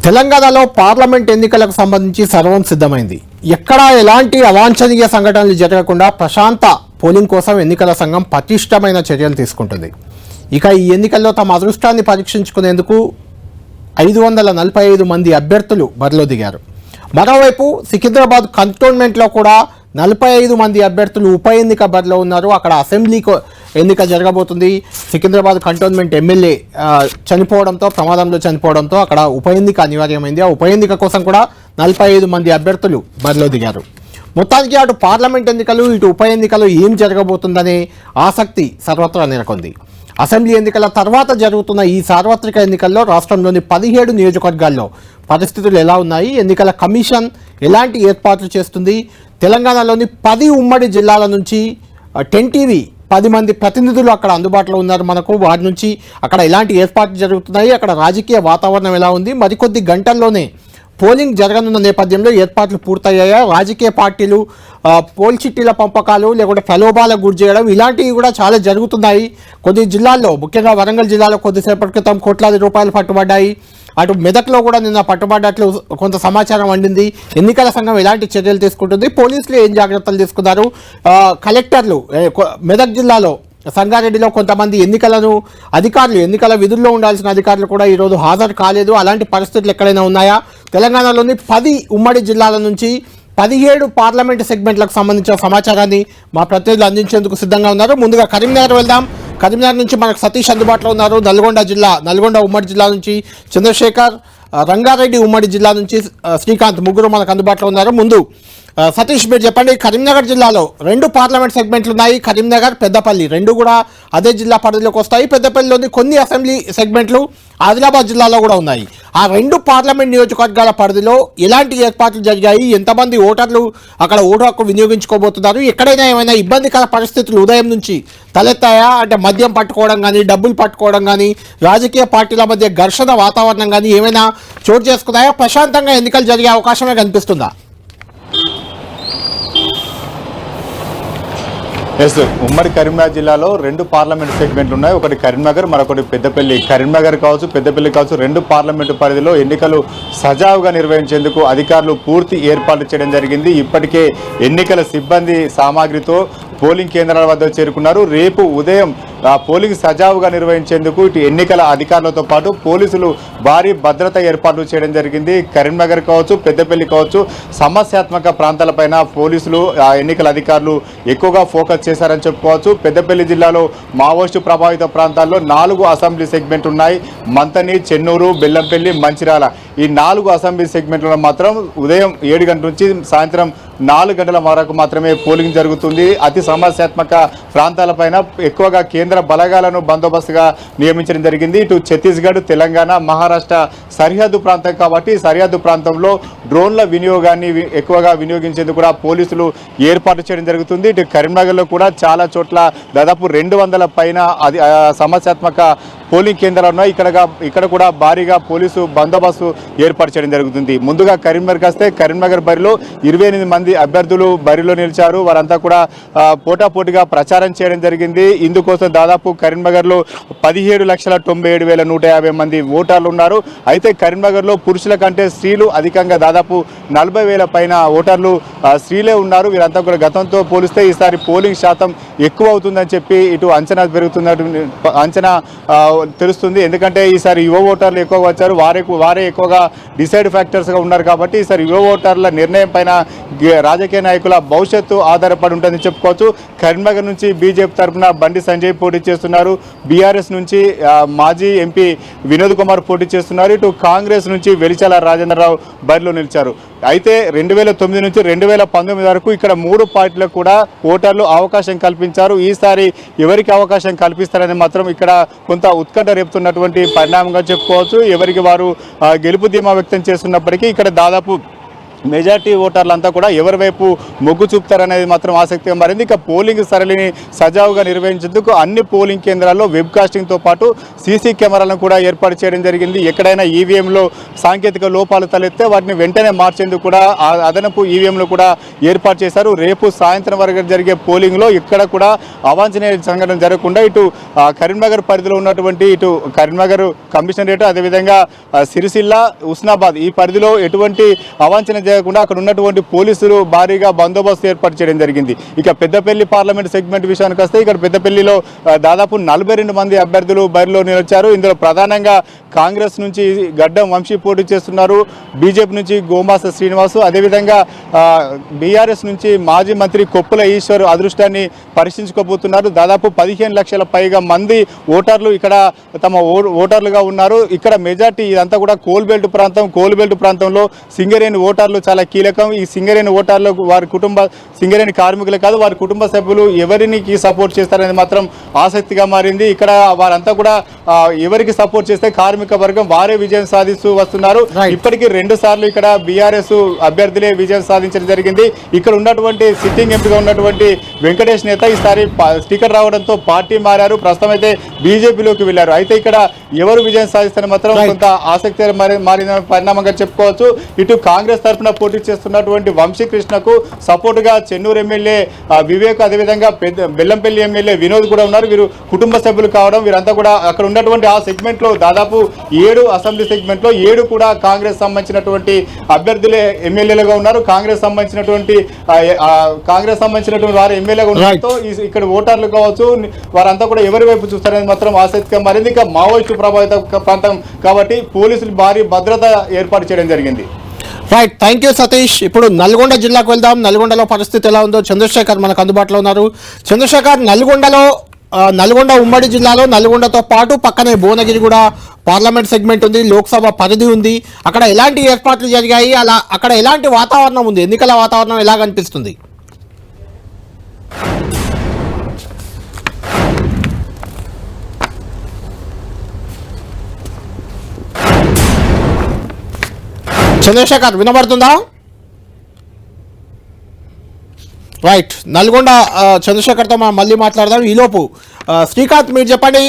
తెలంగాణలో పార్లమెంట్ ఎన్నికలకు సంబంధించి సర్వం సిద్ధమైంది. ఎక్కడా ఎలాంటి అవాంఛనీయ సంఘటనలు జరగకుండా ప్రశాంత పోలింగ్ కోసం ఎన్నికల సంఘం పటిష్టమైన చర్యలు తీసుకుంటుంది. ఇక ఈ ఎన్నికల్లో తమ అదృష్టాన్ని పరీక్షించుకునేందుకు 545 మంది అభ్యర్థులు బరిలో దిగారు. మరోవైపు సికింద్రాబాద్ కంటోన్మెంట్లో కూడా 45 మంది అభ్యర్థులు ఉప ఎన్నిక బరిలో ఉన్నారు. అక్కడ అసెంబ్లీ ఎన్నిక జరగబోతుంది. సికింద్రాబాద్ కంటోన్మెంట్ ఎమ్మెల్యే ప్రమాదంలో చనిపోవడంతో అక్కడ ఉప ఎన్నిక అనివార్యమైంది. ఆ ఉప ఎన్నిక కోసం కూడా 45 మంది అభ్యర్థులు బరిలో దిగారు. మొత్తానికి అటు పార్లమెంట్ ఎన్నికలు ఇటు ఉప ఎన్నికలు ఏం జరగబోతుందనే ఆసక్తి సర్వత్రా నెలకొంది. అసెంబ్లీ ఎన్నికల తర్వాత జరుగుతున్న ఈ సార్వత్రిక ఎన్నికల్లో రాష్ట్రంలోని 17 నియోజకవర్గాల్లో పరిస్థితులు ఎలా ఉన్నాయి, ఎన్నికల కమిషన్ ఎలాంటి ఏర్పాట్లు చేస్తుంది, తెలంగాణలోని 10 ఉమ్మడి జిల్లాల నుంచి 10 టీవీ 10 మంది ప్రతినిధులు అక్కడ అందుబాటులో ఉన్నారు మనకు. వారి నుంచి అక్కడ ఎలాంటి ఏర్పాట్లు జరుగుతున్నాయి, అక్కడ రాజకీయ వాతావరణం ఎలా ఉంది, మరికొద్ది గంటల్లోనే పోలింగ్ జరగనున్న నేపథ్యంలో ఏర్పాట్లు పూర్తయ్యాయా, రాజకీయ పార్టీలు పోల్ చిట్టీల పంపకాలు లేకుంటే ప్రలోభాలకు గురి చేయడం ఇలాంటివి కూడా చాలా జరుగుతున్నాయి. కొన్ని జిల్లాల్లో ముఖ్యంగా వరంగల్ జిల్లాలో కొద్దిసేపటి క్రితం కోట్లాది రూపాయలు పట్టుబడ్డాయి. అటు మెదక్లో కూడా నిన్న పట్టుబడ్డట్లు కొంత సమాచారం అందింది. ఎన్నికల సంఘం ఎలాంటి చర్యలు తీసుకుంటుంది, పోలీసులు ఏం జాగ్రత్తలు తీసుకున్నారు, కలెక్టర్లు మెదక్ జిల్లాలో సంగారెడ్డిలో కొంతమంది ఎన్నికల విధుల్లో ఉండాల్సిన అధికారులు కూడా ఈరోజు హాజరు కాలేదు. అలాంటి పరిస్థితులు ఎక్కడైనా ఉన్నాయా? తెలంగాణలోని 10 ఉమ్మడి జిల్లాల నుంచి 17 పార్లమెంటు సెగ్మెంట్లకు సంబంధించిన సమాచారాన్ని మా ప్రతినిధులు అందించేందుకు సిద్ధంగా ఉన్నారు. ముందుగా కరీంనగర్ వెళ్దాం. కరీంనగర్ నుంచి మనకు సతీష్ అందుబాటులో ఉన్నారు. నల్గొండ ఉమ్మడి జిల్లా నుంచి చంద్రశేఖర్, రంగారెడ్డి ఉమ్మడి జిల్లా నుంచి శ్రీకాంత్, ముగ్గురు మనకు అందుబాటులో ఉన్నారు. ముందు సతీష్ మీరు చెప్పండి, కరీంనగర్ జిల్లాలో 2 పార్లమెంట్ సెగ్మెంట్లు ఉన్నాయి. కరీంనగర్, పెద్దపల్లి రెండు కూడా అదే జిల్లా పరిధిలోకి వస్తాయి. పెద్దపల్లిలోని కొన్ని అసెంబ్లీ సెగ్మెంట్లు ఆదిలాబాద్ జిల్లాలో కూడా ఉన్నాయి. ఆ 2 పార్లమెంట్ నియోజకవర్గాల పరిధిలో ఎలాంటి ఏర్పాట్లు జరిగాయి, ఎంతమంది ఓటర్లు అక్కడ ఓటు హక్కు వినియోగించుకోబోతున్నారు, ఎక్కడైనా ఏమైనా ఇబ్బందికర పరిస్థితులు ఉదయం నుంచి తలెత్తాయా? అంటే మద్యం పట్టుకోవడం కానీ, డబ్బులు పట్టుకోవడం కానీ, రాజకీయ పార్టీల మధ్య ఘర్షణ వాతావరణం కానీ ఏమైనా చోటు చేసుకున్నాయా? ప్రశాంతంగా ఎన్నికలు జరిగే అవకాశమే కనిపిస్తుందా? ఎస్, ఉమ్మడి కరీంనగర్ జిల్లాలో 2 పార్లమెంట్ సెగ్మెంట్లు ఉన్నాయి. ఒకటి కరీంనగర్, మరొకటి పెద్దపల్లి. కరీంనగర్ కావచ్చు, పెద్దపల్లి కావచ్చు, 2 పార్లమెంటు పరిధిలో ఎన్నికలు సజావుగా నిర్వహించేందుకు అధికారులు పూర్తి ఏర్పాట్లు చేయడం జరిగింది. ఇప్పటికే ఎన్నికల సిబ్బంది సామాగ్రితో పోలింగ్ కేంద్రాల వద్ద చేరుకున్నారు. రేపు ఉదయం పోలింగ్ సజావుగా నిర్వహించేందుకు ఇటు ఎన్నికల అధికారులతో పాటు పోలీసులు భారీ భద్రత ఏర్పాట్లు చేయడం జరిగింది. కరీంనగర్ కావచ్చు, పెద్దపల్లి కావచ్చు, సమస్యాత్మక ప్రాంతాలపైన పోలీసులు ఎన్నికల అధికారులు ఎక్కువగా ఫోకస్ చేశారని చెప్పుకోవచ్చు. పెద్దపల్లి జిల్లాలో మావోయిస్టు ప్రభావిత ప్రాంతాల్లో 4 అసెంబ్లీ సెగ్మెంట్ ఉన్నాయి. మంతని, చెన్నూరు, బెల్లంపల్లి, మంచిర్యాల ఈ 4 అసెంబ్లీ సెగ్మెంట్లలో మాత్రం ఉదయం 7 గంటల నుంచి సాయంత్రం 4 గంటల వరకు మాత్రమే పోలింగ్ జరుగుతుంది. అతి సమస్యాత్మక ప్రాంతాలపైన ఎక్కువగా కేంద్ర బలగాలను బందోబస్తుగా నియమించడం జరిగింది. ఇటు ఛత్తీస్గఢ్, తెలంగాణ, మహారాష్ట్ర సరిహద్దు ప్రాంతం కాబట్టి సరిహద్దు ప్రాంతంలో డ్రోన్ల వినియోగాన్ని ఎక్కువగా వినియోగించేందుకు కూడా పోలీసులు ఏర్పాటు చేయడం జరుగుతుంది. ఇటు కరీంనగర్లో కూడా చాలా చోట్ల దాదాపు 200 పైన సమస్యాత్మక పోలింగ్ కేంద్రాలు ఉన్నాయి. ఇక్కడ కూడా భారీగా పోలీసు బందోబస్తు ఏర్పాటు చేయడం జరుగుతుంది. ముందుగా కరీంనగర్కి వస్తే కరీంనగర్ బరిలో 28 మంది అభ్యర్థులు బరిలో నిలిచారు. వారంతా కూడా పోటాపోటీగా ప్రచారం చేయడం జరిగింది. ఇందుకోసం దాదాపు కరీంనగర్లో 17,97,150 మంది ఓటర్లు ఉన్నారు. అయితే కరీంనగర్లో పురుషుల కంటే స్త్రీలు అధికంగా దాదాపు 40,000 పైన ఓటర్లు స్త్రీలే ఉన్నారు. వీరంతా కూడా గతంతో పోలిస్తే ఈసారి పోలింగ్ శాతం ఎక్కువ అవుతుందని చెప్పి ఇటు అంచనా తెలుస్తుంది. ఎందుకంటే ఈసారి యువ ఓటర్లు ఎక్కువగా వచ్చారు. వారే ఎక్కువగా డిసైడ్ ఫ్యాక్టర్స్గా ఉన్నారు కాబట్టి ఈసారి యువ ఓటర్ల నిర్ణయం పైన రాజకీయ నాయకుల భవిష్యత్తు ఆధారపడి ఉంటుందని చెప్పుకోవచ్చు. కరీంనగర్ నుంచి బీజేపీ తరఫున బండి సంజయ్ పోటీ చేస్తున్నారు. బీఆర్ఎస్ నుంచి మాజీ ఎంపీ వినోద్ కుమార్ పోటీ చేస్తున్నారు. ఇటు కాంగ్రెస్ నుంచి వెలిచాల రాజేంద్రరావు బరిలో నిలిచారు. అయితే 2009 నుంచి 2019 వరకు ఇక్కడ 3 పార్టీలకు కూడా ఓటర్లు అవకాశం కల్పించారు. ఈసారి ఎవరికి అవకాశం కల్పిస్తారని మాత్రం ఇక్కడ కొంత ఉత్కంఠ రేపుతున్నటువంటి పరిణామంగా చెప్పుకోవచ్చు. ఎవరికి వారు గెలుపు ధీమా వ్యక్తం చేస్తున్నప్పటికీ ఇక్కడ దాదాపు మెజార్టీ ఓటర్లంతా కూడా ఎవరి వైపు మొగ్గు చూపుతారనేది మాత్రం ఆసక్తిగా మారింది. ఇక పోలింగ్ సరళిని సజావుగా నిర్వహించేందుకు అన్ని పోలింగ్ కేంద్రాల్లో వెబ్ కాస్టింగ్తో పాటు సీసీ కెమెరాలను కూడా ఏర్పాటు చేయడం జరిగింది. ఎక్కడైనా ఈవీఎంలో సాంకేతిక లోపాలు తలెత్తే వాటిని వెంటనే మార్చేందుకు కూడా అదనపు ఈవీఎంలు కూడా ఏర్పాటు చేశారు. రేపు సాయంత్రం వరకు జరిగే పోలింగ్లో ఇక్కడ కూడా అవాంఛనీయ సంఘటన జరగకుండా ఇటు కరీంనగర్ పరిధిలో ఉన్నటువంటి ఇటు కరీంనగర్ కమిషనరేట్ అదేవిధంగా సిరిసిల్ల హుస్నాబాద్ ఈ పరిధిలో ఎటువంటి అవాంఛన చేయకుండా అక్కడ ఉన్నటువంటి పోలీసులు భారీగా బందోబస్తు ఏర్పాటు చేయడం జరిగింది. ఇక పెద్దపల్లి పార్లమెంట్ సెగ్మెంట్ విషయానికి వస్తే ఇక్కడ పెద్దపల్లిలో దాదాపు 42 మంది అభ్యర్థులు బరిలో నిలిచారు. ఇందులో ప్రధానంగా కాంగ్రెస్ నుంచి గడ్డం వంశీ పోటీ చేస్తున్నారు, బీజేపీ నుంచి గోమాస శ్రీనివాసు, అదేవిధంగా బీఆర్ఎస్ నుంచి మాజీ మంత్రి కొప్పుల ఈశ్వర్ అదృష్టాన్ని పరీక్షించుకోబోతున్నారు. దాదాపు 15 లక్షల పైగా మంది ఓటర్లు ఇక్కడ తమ ఓటర్లుగా ఉన్నారు. ఇక్కడ మెజార్టీ ఇదంతా కూడా కోల్బెల్ట్ ప్రాంతంలో సింగరేణి ఓటర్లు చాలా కీలకం. ఈ సింగరేణి ఓటర్లు సింగరేణి కార్మికులు కాదు వారి కుటుంబ సభ్యులు ఎవరికి సపోర్ట్ చేస్తారనేది మాత్రం ఆసక్తిగా మారింది. ఇక్కడ వారంతా కూడా ఎవరికి సపోర్ట్ చేస్తే కార్మిక వర్గం వారే విజయం సాధిస్తూ వస్తున్నారు. ఇప్పటికీ 2 సార్లు ఇక్కడ బీఆర్ఎస్ అభ్యర్థులే విజయం సాధించడం జరిగింది. ఇక్కడ ఉన్నటువంటి సిట్టింగ్ ఎంపీగా ఉన్నటువంటి వెంకటేష్ నేత ఈసారి స్పీకర్ రావడంతో పార్టీ మారారు. ప్రస్తుతం అయితే బీజేపీలోకి వెళ్లారు. అయితే ఇక్కడ ఎవరు విజయం సాధిస్తారని మాత్రం కొంత ఆసక్తి మారిన పరిణామంగా చెప్పుకోవచ్చు. ఇటు కాంగ్రెస్ తరఫున పోటీ చేస్తున్నటువంటి వంశీకృష్ణకు సపోర్టుగా చెన్నూరు ఎమ్మెల్యే వివేక్ అదేవిధంగా బెల్లంపల్లి ఎమ్మెల్యే వినోద్ కూడా ఉన్నారు. వీరు కుటుంబ సభ్యులు కావడం వీరంతా కూడా అక్కడ ఉన్నటువంటి ఆ సెగ్మెంట్లో దాదాపు 7 అసెంబ్లీ సెగ్మెంట్లో 7 కూడా కాంగ్రెస్ సంబంధించినటువంటి అభ్యర్థులే ఎమ్మెల్యేలుగా ఉన్నారు. కాంగ్రెస్ సంబంధించినటువంటి వారు ఎమ్మెల్యేగా ఉండడంతో ఇక్కడ ఓటర్లు కావచ్చు వారంతా కూడా ఎవరి వైపు చూస్తారనేది మాత్రం ఆసక్తిగా మారింది. ఇక మావోయిస్టు ప్రభావిత ప్రాంతం కాబట్టి పోలీసులు భారీ భద్రత ఏర్పాటు చేయడం జరిగింది. Right, thank you Satish. ఇప్పుడు నల్గొండ జిల్లాకు వెళ్దాం. నల్గొండలో పరిస్థితి ఎలా ఉందో చంద్రశేఖర్ మనకు అందుబాటులో ఉన్నారు. చంద్రశేఖర్, నల్గొండ ఉమ్మడి జిల్లాలో నల్గొండతో పాటు పక్కనే భువనగిరి కూడా పార్లమెంట్ సెగ్మెంట్ ఉంది, లోక్సభ పరిధి ఉంది. అక్కడ ఎలాంటి ఏర్పాట్లు జరిగాయి, అక్కడ ఎలాంటి వాతావరణం ఉంది, ఎన్నికల వాతావరణం ఎలా కనిపిస్తుంది? చంద్రశేఖర్ వినబడుతుందా? రైట్, నల్గొండ చంద్రశేఖర్తో మనం మళ్ళీ మాట్లాడదాం. ఈలోపు శ్రీకాంత్ మీరు చెప్పండి,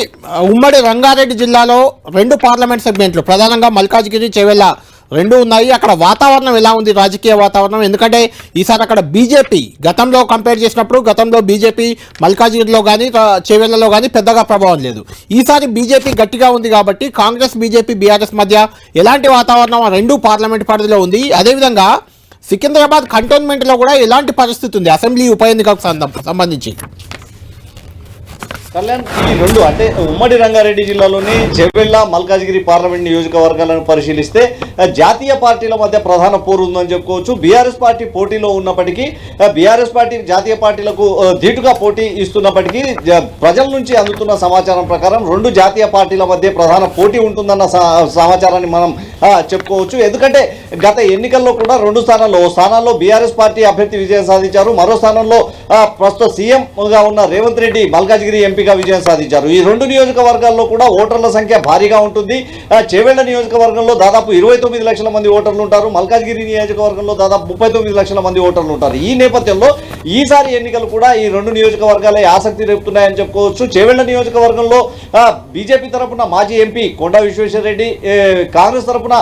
ఉమ్మడి రంగారెడ్డి జిల్లాలో 2 పార్లమెంట్ సెగ్మెంట్లు ప్రధానంగా మల్కాజ్గిరి చేవెళ్ళ 2 ఉన్నాయి. అక్కడ వాతావరణం ఎలా ఉంది, రాజకీయ వాతావరణం? ఎందుకంటే ఈసారి అక్కడ బీజేపీ గతంలో కంపేర్ చేసినప్పుడు గతంలో బీజేపీ మల్కాజ్గిరిలో కానీ చేవెళ్లలో కానీ పెద్దగా ప్రభావం లేదు. ఈసారి బీజేపీ గట్టిగా ఉంది కాబట్టి కాంగ్రెస్ బీజేపీ బీఆర్ఎస్ మధ్య ఎలాంటి వాతావరణం 2 పార్లమెంట్ పరిధిలో ఉంది? అదేవిధంగా సికింద్రాబాద్ కంటోన్మెంట్లో కూడా ఎలాంటి పరిస్థితి ఉంది అసెంబ్లీ ఉప ఎన్నికకు సంబంధించి? కళ్యాణ్, ఈ 2 అంటే ఉమ్మడి రంగారెడ్డి జిల్లాలోని చెవెళ్ళ మల్కాజ్గిరి పార్లమెంట్ నియోజకవర్గాలను పరిశీలిస్తే జాతీయ పార్టీల మధ్య ప్రధాన పోరు ఉందని చెప్పుకోవచ్చు. బీఆర్ఎస్ పార్టీ పోటీలో ఉన్నప్పటికీ బీఆర్ఎస్ పార్టీ జాతీయ పార్టీలకు ధీటుగా పోటీ ఇస్తున్నప్పటికీ ప్రజల నుంచి అందుతున్న సమాచారం ప్రకారం 2 జాతీయ పార్టీల మధ్య ప్రధాన పోటీ ఉంటుందన్న సమాచారాన్ని మనం చెప్పుకోవచ్చు. ఎందుకంటే గత ఎన్నికల్లో కూడా 2 స్థానాల్లో బీఆర్ఎస్ పార్టీ అభ్యర్థి విజయం సాధించారు. మరో స్థానంలో ప్రస్తుత సీఎంగా ఉన్న రేవంత్ రెడ్డి మల్కాజ్గిరి ఎంపీగా విజయం సాధించారు. ఈ 2 నియోజకవర్గాల్లో కూడా ఓటర్ల సంఖ్య భారీగా ఉంటుంది. చేవెళ్ల నియోజకవర్గంలో దాదాపు 29 లక్షల మంది ఓటర్లు ఉంటారు. మల్కాజ్గిరి నియోజకవర్గంలో దాదాపు 39 లక్షల మంది ఓటర్లు ఉంటారు. ఈ నేపథ్యంలో ఈసారి ఎన్నికలు కూడా ఈ 2 నియోజకవర్గాలే ఆసక్తి రేపుతున్నాయని చెప్పుకోవచ్చు. చేవెళ్ల నియోజకవర్గంలో బీజేపీ తరఫున మాజీ ఎంపీ కొండా విశ్వేశ్వరరెడ్డి, కాంగ్రెస్ తరఫున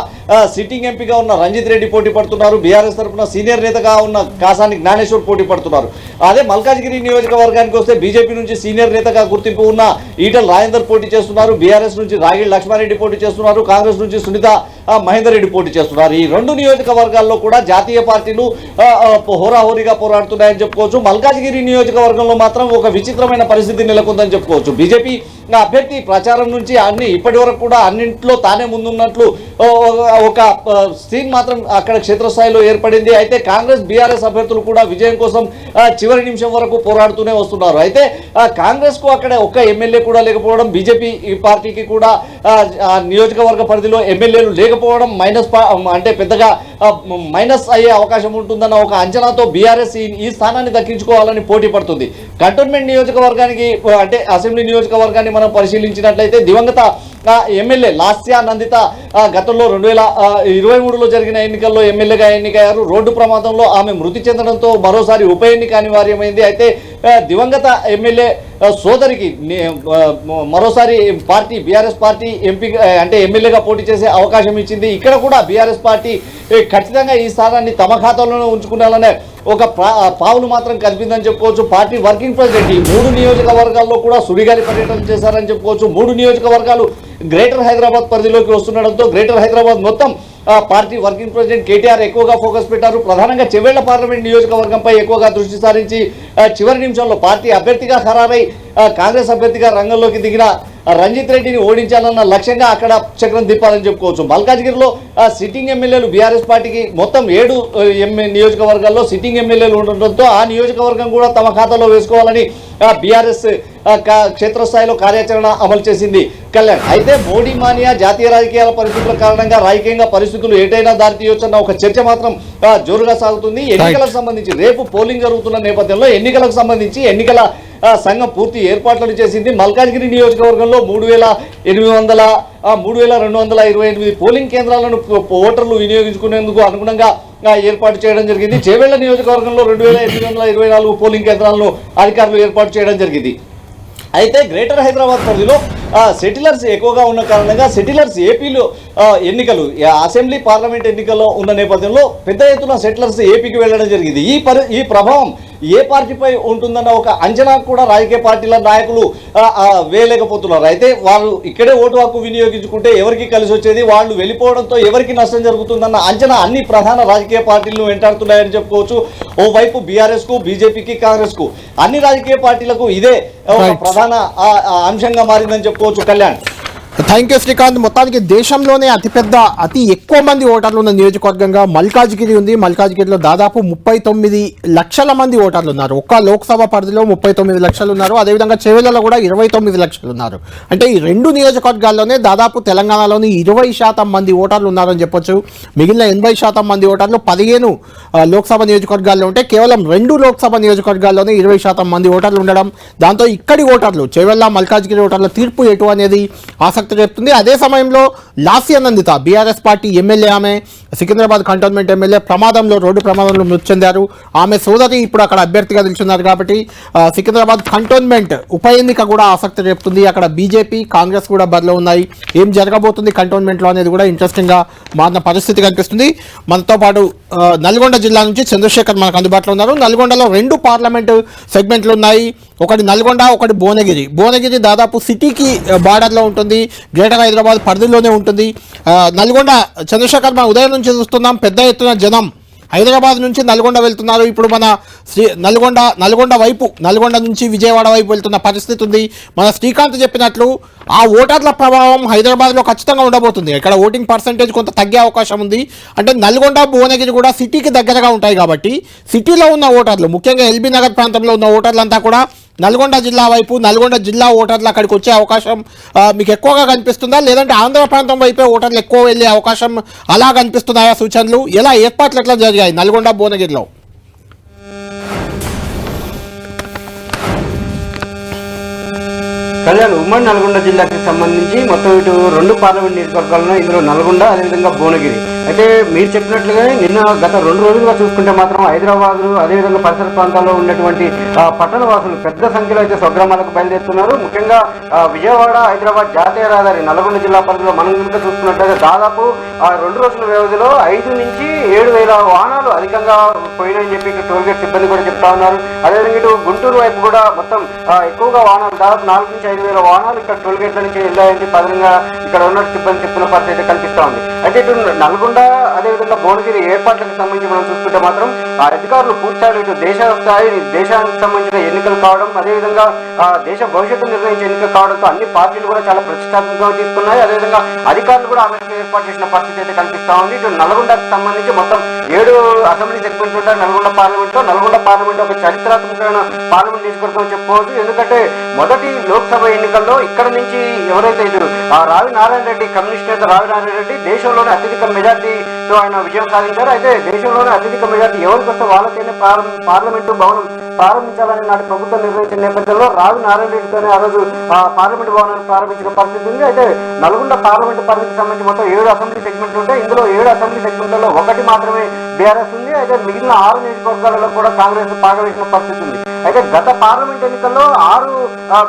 సిట్టింగ్ ఎంపీగా ఉన్న రంజిత్ రెడ్డి పోటీ పడుతున్నారు. బీఆర్ఎస్ తరఫున సీనియర్ నేతగా ఉన్న కాసాని జ్ఞానేశ్వర్ పోటీ పడుతున్నారు. అదే మల్కాజ్గిరి నియోజకవర్గానికి వస్తే బీజేపీ నుంచి సీనియర్ నేతగా గుర్తింపు ఉన్న ఈటల రాజేందర్ పోటీ చేస్తున్నారు. బీఆర్ఎస్ నుంచి రాగిడి లక్ష్మారెడ్డి పోటీ చేస్తున్నారు. కాంగ్రెస్ నుంచి సునీత మహేందర్ రెడ్డి పోటీ చేస్తున్నారు. ఈ 2 నియోజకవర్గాల్లో కూడా జాతీయ పార్టీలు హోరాహోరీగా పోరాడుతున్నాయని చెప్పుకోవచ్చు. మల్కాజ్గిరి నియోజకవర్గంలో మాత్రం ఒక విచిత్రమైన పరిస్థితి నెలకొందని చెప్పుకోవచ్చు. బీజేపీ అభ్యర్థి ప్రచారం నుంచి ఇప్పటి వరకు కూడా అన్నింటిలో తానే ముందున్నట్లు ఒక సీన్ మాత్రం అక్కడ క్షేత్రస్థాయిలో ఏర్పడింది. అయితే కాంగ్రెస్ బీఆర్ఎస్ అభ్యర్థులు కూడా విజయం కోసం చివరి నిమిషం వరకు పోరాడుతూనే వస్తున్నారు. అయితే కాంగ్రెస్ కు అక్కడ ఒక్క ఎమ్మెల్యే కూడా లేకపోవడం, బీజేపీ పార్టీకి కూడా నియోజకవర్గ పరిధిలో ఎమ్మెల్యేలు లేకపోవడం అంటే పెద్దగా మైనస్ అయ్యే అవకాశం ఉంటుందన్న ఒక అంచనాతో బీఆర్ఎస్ ఈ స్థానాన్ని దక్కించుకోవాలని పోటీ పడుతుంది. కంటోన్మెంట్ నియోజకవర్గానికి అంటే అసెంబ్లీ నియోజకవర్గాన్ని మనం పరిశీలించినట్లయితే దివంగత ఎమ్మెల్యే లాస్యా నందిత గతంలో 2023లో జరిగిన ఎన్నికల్లో ఎమ్మెల్యేగా ఎన్నికయ్యారు. రోడ్డు ప్రమాదంలో ఆమె మృతి చెందడంతో మరోసారి ఉప ఎన్నిక అనివార్యమైంది. అయితే దివంగత ఎమ్మెల్యే సోదరికి మరోసారి పార్టీ బీఆర్ఎస్ పార్టీ అంటే ఎమ్మెల్యేగా పోటీ చేసే అవకాశం ఇచ్చింది. ఇక్కడ కూడా బీఆర్ఎస్ పార్టీ ఖచ్చితంగా ఈ స్థానాన్ని తమ ఖాతాలోనే ఉంచుకున్నారనే ఒక పావులు మాత్రం కనిపిందని చెప్పుకోవచ్చు. పార్టీ వర్కింగ్ ప్రెసిడెంట్ ఈ 3 నియోజకవర్గాల్లో కూడా సుడిగాలి పర్యటన చేశారని చెప్పుకోవచ్చు. 3 నియోజకవర్గాలు గ్రేటర్ హైదరాబాద్ పరిధిలోకి వస్తుండడంతో గ్రేటర్ హైదరాబాద్ మొత్తం పార్టీ వర్కింగ్ ప్రెసిడెంట్ కేటీఆర్ ఎక్కువగా ఫోకస్ పెట్టారు. ప్రధానంగా చెవెళ్ల పార్లమెంట్ నియోజకవర్గంపై ఎక్కువగా దృష్టి సారించి చివరి నిమిషంలో పార్టీ అభ్యర్థిగా ఖరారై కాంగ్రెస్ అభ్యర్థిగా రంగంలోకి దిగిన రంజిత్ రెడ్డిని ఓడించాలన్న లక్ష్యంగా అక్కడ చక్రం తిప్పాలని చెప్పుకోవచ్చు. మల్కాజ్గిరిలో సిట్టింగ్ ఎమ్మెల్యేలు బీఆర్ఎస్ పార్టీకి మొత్తం 7 నియోజకవర్గాల్లో సిట్టింగ్ ఎమ్మెల్యేలు ఉండడంతో ఆ నియోజకవర్గం కూడా తమ ఖాతాలో వేసుకోవాలని బీఆర్ఎస్ క్షేత్రస్థాయిలో కార్యాచరణ అమలు చేసింది కళ్యాణ్. అయితే మోడీ మానియా జాతీయ రాజకీయాల పరిస్థితుల కారణంగా రాజకీయంగా పరిస్థితులు ఏటైనా దారితీయొచ్చన్న ఒక చర్చ మాత్రం జోరుగా సాగుతుంది. ఎన్నికలకు సంబంధించి రేపు పోలింగ్ జరుగుతున్న నేపథ్యంలో ఎన్నికలకు సంబంధించి ఎన్నికల సంఘం పూర్తి ఏర్పాట్లను చేసింది. మల్కాజ్గిరి నియోజకవర్గంలో 3228 పోలింగ్ కేంద్రాలను ఓటర్లు వినియోగించుకునేందుకు అనుగుణంగా ఏర్పాటు చేయడం జరిగింది. చేవెళ్ల నియోజకవర్గంలో 2824 పోలింగ్ కేంద్రాలను అధికారులు ఏర్పాటు చేయడం జరిగింది. అయితే గ్రేటర్ హైదరాబాద్ పరిధిలో సెటిలర్స్ ఎక్కువగా ఉన్న కారణంగా సెటిలర్స్ ఏపీలో ఎన్నికలు అసెంబ్లీ పార్లమెంట్ ఎన్నికల్లో ఉన్న నేపథ్యంలో పెద్ద ఎత్తున సెటిలర్స్ ఏపీకి వెళ్ళడం జరిగింది. ఈ ప్రభావం ఏ పార్టీపై ఉంటుందన్న ఒక అంచనా కూడా రాజకీయ పార్టీల నాయకులు వేయలేకపోతున్నారు. అయితే వాళ్ళు ఇక్కడే ఓటు హక్కు వినియోగించుకుంటే ఎవరికి కలిసి వచ్చేది, వాళ్ళు వెళ్ళిపోవడంతో ఎవరికి నష్టం జరుగుతుందన్న అంచనా అన్ని ప్రధాన రాజకీయ పార్టీలను వెంటాడుతున్నాయని చెప్పుకోవచ్చు. ఓవైపు బీఆర్ఎస్ కు, బీజేపీకి, కాంగ్రెస్ కు అన్ని రాజకీయ పార్టీలకు ఇదే ఒక ప్రధాన అంశంగా మారిందని చెప్పుకోవచ్చు. Kalyan, thank you Srikanth. మొత్తానికి దేశంలోనే అతి ఎక్కువ మంది ఓటర్లు ఉన్న నియోజకవర్గంగా మల్కాజ్గిరి ఉంది. మల్కాజ్గిరిలో దాదాపు 39 లక్షల మంది ఓటర్లు ఉన్నారు. ఒక్క లోక్సభ పరిధిలో 39 లక్షలు ఉన్నారు. అదేవిధంగా చేవెళ్లలో కూడా 29 లక్షలు ఉన్నారు. అంటే ఈ 2 నియోజకవర్గాల్లోనే దాదాపు తెలంగాణలోని 20% మంది ఓటర్లు ఉన్నారని చెప్పొచ్చు. మిగిలిన 80% మంది ఓటర్లు 15 లోక్సభ నియోజకవర్గాల్లో ఉంటే కేవలం 2 లోక్సభ నియోజకవర్గాల్లోనే 20% మంది ఓటర్లు ఉండడం, దాంతో ఇక్కడి ఓటర్లు చేవెళ్ల మల్కాజ్గిరి ఓటర్ల తీర్పు ఎటు అనేది ఆసక్తి చెప్తుంది. అదే సమయంలో లాస్యా నందిత బీఆర్ఎస్ పార్టీ ఎమ్మెల్యే, ఆమె సికింద్రాబాద్ కంటోన్మెంట్ ఎమ్మెల్యే రోడ్డు ప్రమాదంలో మృతి చెందారు. ఆమె సోదరి ఇప్పుడు అక్కడ అభ్యర్థిగా నిలుచున్నారు కాబట్టి సికింద్రాబాద్ కంటోన్మెంట్ ఉప ఎన్నిక కూడా ఆసక్తి చెప్తుంది. అక్కడ బీజేపీ, కాంగ్రెస్ కూడా బరిలో ఉన్నాయి. ఏం జరగబోతుంది కంటోన్మెంట్లో అనేది కూడా ఇంట్రెస్టింగ్గా మారిన పరిస్థితి కనిపిస్తుంది. మనతో పాటు నల్గొండ జిల్లా నుంచి చంద్రశేఖర్ మనకు అందుబాటులో ఉన్నారు. నల్గొండలో 2 పార్లమెంటు సెగ్మెంట్లు ఉన్నాయి. ఒకటి నల్గొండ, ఒకటి భువనగిరి. భువనగిరి దాదాపు సిటీకి బార్డర్లో ఉంటుంది, గ్రేటర్ హైదరాబాద్ పరిధిలోనే ఉంటుంది. నల్గొండ చంద్రశేఖర్ మన ఉదయం నుంచి చూస్తున్నాం, పెద్ద ఎత్తున జనం హైదరాబాద్ నుంచి నల్గొండ వెళ్తున్నారు. ఇప్పుడు మన నల్గొండ వైపు, నల్గొండ నుంచి విజయవాడ వైపు వెళ్తున్న పరిస్థితి ఉంది. మన శ్రీకాంత్ చెప్పినట్లు ఆ ఓటర్ల ప్రభావం హైదరాబాద్లో ఖచ్చితంగా ఉండబోతుంది. ఇక్కడ ఓటింగ్ పర్సంటేజ్ కొంత తగ్గే అవకాశం ఉంది. అంటే నల్గొండ, భువనగిరి కూడా సిటీకి దగ్గరగా ఉంటాయి కాబట్టి సిటీలో ఉన్న ఓటర్లు, ముఖ్యంగా ఎల్బీ నగర్ ప్రాంతంలో ఉన్న ఓటర్లంతా కూడా నల్గొండ జిల్లా వైపు, నల్గొండ జిల్లా ఓటర్లు అక్కడికి వచ్చే అవకాశం మీకు ఎక్కువగా కనిపిస్తుందా, లేదంటే ఆంధ్ర ప్రాంతం వైపే ఓటర్లు ఎక్కువ వెళ్ళే అవకాశం అలా కనిపిస్తున్నాయా? సూచనలు ఎలా, ఏర్పాట్లు ఎట్లా జరిగాయి నల్గొండ, భువనగిరిలో? కళ్యాణ్, ఉమ్మడి నల్గొండ జిల్లాకి సంబంధించి మొత్తం ఇటు 2 పార్లమెంట్ నియోజకవర్గాలను, ఇందులో నల్గొండ అదేవిధంగా భువనగిరి. అయితే మీరు చెప్పినట్లుగానే నిన్న గత 2 రోజులుగా చూసుకుంటే మాత్రం హైదరాబాద్ అదేవిధంగా పరిసర ప్రాంతాల్లో ఉన్నటువంటి పట్టణ వాసులు పెద్ద సంఖ్యలో అయితే స్వగ్రామాలకు బయలుదేరుతున్నారు. ముఖ్యంగా విజయవాడ హైదరాబాద్ జాతీయ రహదారి నల్గొండ జిల్లా పరిధిలో మనం కనుక చూసుకున్నట్లయితే దాదాపు 2 రోజుల వ్యవధిలో 5 నుంచి 7,000 వాహనాలు అధికంగా పోయినాయని చెప్పి ఇక్కడ టోల్గేట్ సిబ్బంది కూడా చెప్తా ఉన్నారు. అదేవిధంగా ఇటు గుంటూరు వైపు కూడా మొత్తం ఎక్కువగా వాహనాలు, దాదాపు 4 నుంచి 5,000 వాహనాలు ఇక్కడ టోల్గేట్ల నుంచి వెళ్ళాయని చెప్పి అదనంగా ఇక్కడ ఉన్న సిబ్బంది చెప్తున్న పరిస్థితి అయితే కనిపిస్తా ఉంది. అయితే ఇటు నల్గొండ అదేవిధంగా భువనగిరి ఏర్పాట్లకు సంబంధించి మనం చూసుకుంటే మాత్రం ఆ అధికారులు పూర్తిస్థాయిలో ఇటు దేశానికి సంబంధించిన ఎన్నికలు కావడం, అదేవిధంగా దేశ భవిష్యత్తు నిర్ణయించే ఎన్నికలు కావడంతో అన్ని పార్టీలు కూడా చాలా ప్రతిష్టాత్మకంగా తీసుకున్నాయి. అదేవిధంగా అధికారులు కూడా ఆమె ఏర్పాటు చేసిన పరిస్థితి అయితే కనిపిస్తా ఉంది. ఇటు నల్గొండకు సంబంధించి మొత్తం 7 అసెంబ్లీ సెగ్మెంట్లు ఉంటాయి నల్గొండ పార్లమెంట్ లో. నల్గొండ పార్లమెంట్ ఒక చరిత్రాత్మకమైన పార్లమెంట్ నియోజకవర్గం చెప్పుకోవచ్చు. ఎందుకంటే మొదటి లోక్సభ ఎన్నికల్లో ఇక్కడ నుంచి ఎవరైతే ఇటు రావి నారాయణ రెడ్డి, కమ్యూనిస్ట్ నేత రావి నారాయణ రెడ్డి దేశంలోనే అత్యధిక మెజార్టీ సో ఆయన విజయం సాధించారు. అయితే దేశంలోనే అత్యధిక మెజార్టీ ఎవరికి వస్తే వాళ్ళకైనా పార్లమెంటు భవనం ప్రారంభించాలని నాటి ప్రభుత్వం నిర్ణయించిన నేపథ్యంలో రావి నారాయణ రెడ్డితోనే ఆ రోజు పార్లమెంటు భవనాన్ని ప్రారంభించిన పరిస్థితి ఉంది. అయితే నల్గొండ పార్లమెంటు పరిధికి సంబంధించి మొత్తం 7 అసెంబ్లీ సెగ్మెంట్లు ఉంటాయి. ఇందులో 7 అసెంబ్లీ సెగ్మెంట్లలో 1 మాత్రమే బీఆర్ఎస్ ఉంది. అయితే మిగిలిన 6 నియోజకవర్గాలలో కూడా కాంగ్రెస్ పాగవేసిన పరిస్థితి ఉంది. అయితే గత పార్లమెంట్ ఎన్నికల్లో 6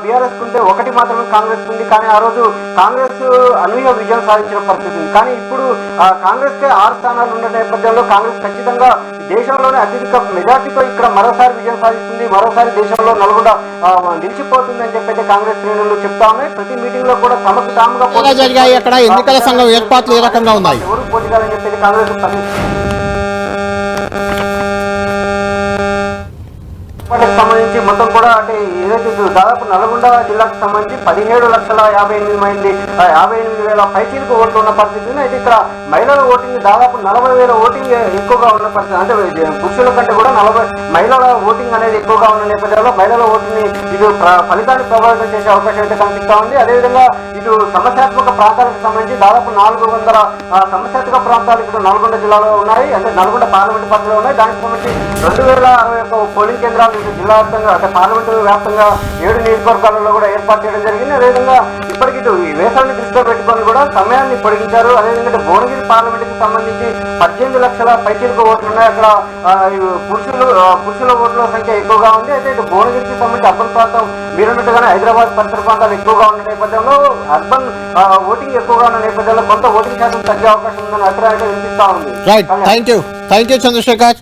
బీఆర్ఎస్ ఉంటే 1 మాత్రమే కాంగ్రెస్ ఉంది. కానీ ఆ రోజు కాంగ్రెస్ అనూహ్య విజయం సాధించిన పరిస్థితి ఉంది. కానీ ఇప్పుడు కాంగ్రెస్ కే 6 స్థానాలు ఉన్న నేపథ్యంలో కాంగ్రెస్ ఖచ్చితంగా దేశంలోనే అత్యధిక మెజార్టీతో ఇక్కడ మరోసారి విజయం సాధిస్తుంది, మరోసారి దేశంలో నల్గొండ నిలిచిపోతుంది అని చెప్పి కాంగ్రెస్ శ్రేణులు చెప్తా ఉన్నాయి. ప్రతి మీటింగ్ లో కూడా తమకు తాముగా జరిగాయి. అక్కడ ఎన్నికల సంఘం ఏర్పాట్లు ఏ రకంగా ఉన్నాయి, ఎవరు పోటీ కాదని చెప్పేది కాంగ్రెస్ సంబంధించి మొత్తం కూడా అంటే ఏదైతే దాదాపు నల్గొండ జిల్లాకు సంబంధించి 17,58,000 పైచీలకు ఓట్లు ఉన్న పరిస్థితి. అయితే ఇక్కడ మహిళల ఓటింగ్ దాదాపు 40,000 ఓటింగ్ ఎక్కువగా ఉన్న పరిస్థితి. అంటే పురుషుల కంటే కూడా మహిళల ఓటింగ్ అనేది ఎక్కువగా ఉన్న నేపథ్యంలో మహిళల ఓటింగ్ ఇటు ఫలితాన్ని ప్రభావితం చేసే అవకాశం అయితే కనిపిస్తా ఉంది. అదేవిధంగా ఇటు సమస్యాత్మక ప్రాంతాలకు సంబంధించి దాదాపు 400 సమస్యాత్మక ప్రాంతాలు ఇక్కడ నల్గొండ జిల్లాలో ఉన్నాయి. అంటే నల్గొండ పార్లమెంట్ పరిధిలో ఉన్నాయి. దానికి సంబంధించి 2061 పోలింగ్ కేంద్రాలు జిల్లా వ్యాప్తంగా అంటే పార్లమెంటు వ్యాప్తంగా 7 నియోజకవర్గాలలో కూడా ఏర్పాటు చేయడం జరిగింది. అదేవిధంగా ఇప్పటికి ఇటు వేసవిని దృష్టిలో పెట్టుకొని కూడా సమయాన్ని పొడిగించారు. అదేవిధంగా భువనగిరి పార్లమెంటుకి సంబంధించి 18 లక్షల పైచీలకు ఓట్లు ఉన్నాయి. అక్కడ పురుషుల ఓట్ల సంఖ్య ఎక్కువగా ఉంది. అయితే ఇటు భువనగిరికి సంబంధించి అర్బన్ ప్రాంతం మీరున్నట్టుగానే హైదరాబాద్ పరిసర ప్రాంతాలు ఎక్కువగా ఉన్న నేపథ్యంలో అర్బన్ ఓటింగ్ ఎక్కువగా ఉన్న నేపథ్యంలో కొంత ఓటింగ్ శాతం తగ్గే అవకాశం ఉందని అభిప్రాయం వినిపిస్తా ఉంది. Thank you Chandrashekhar.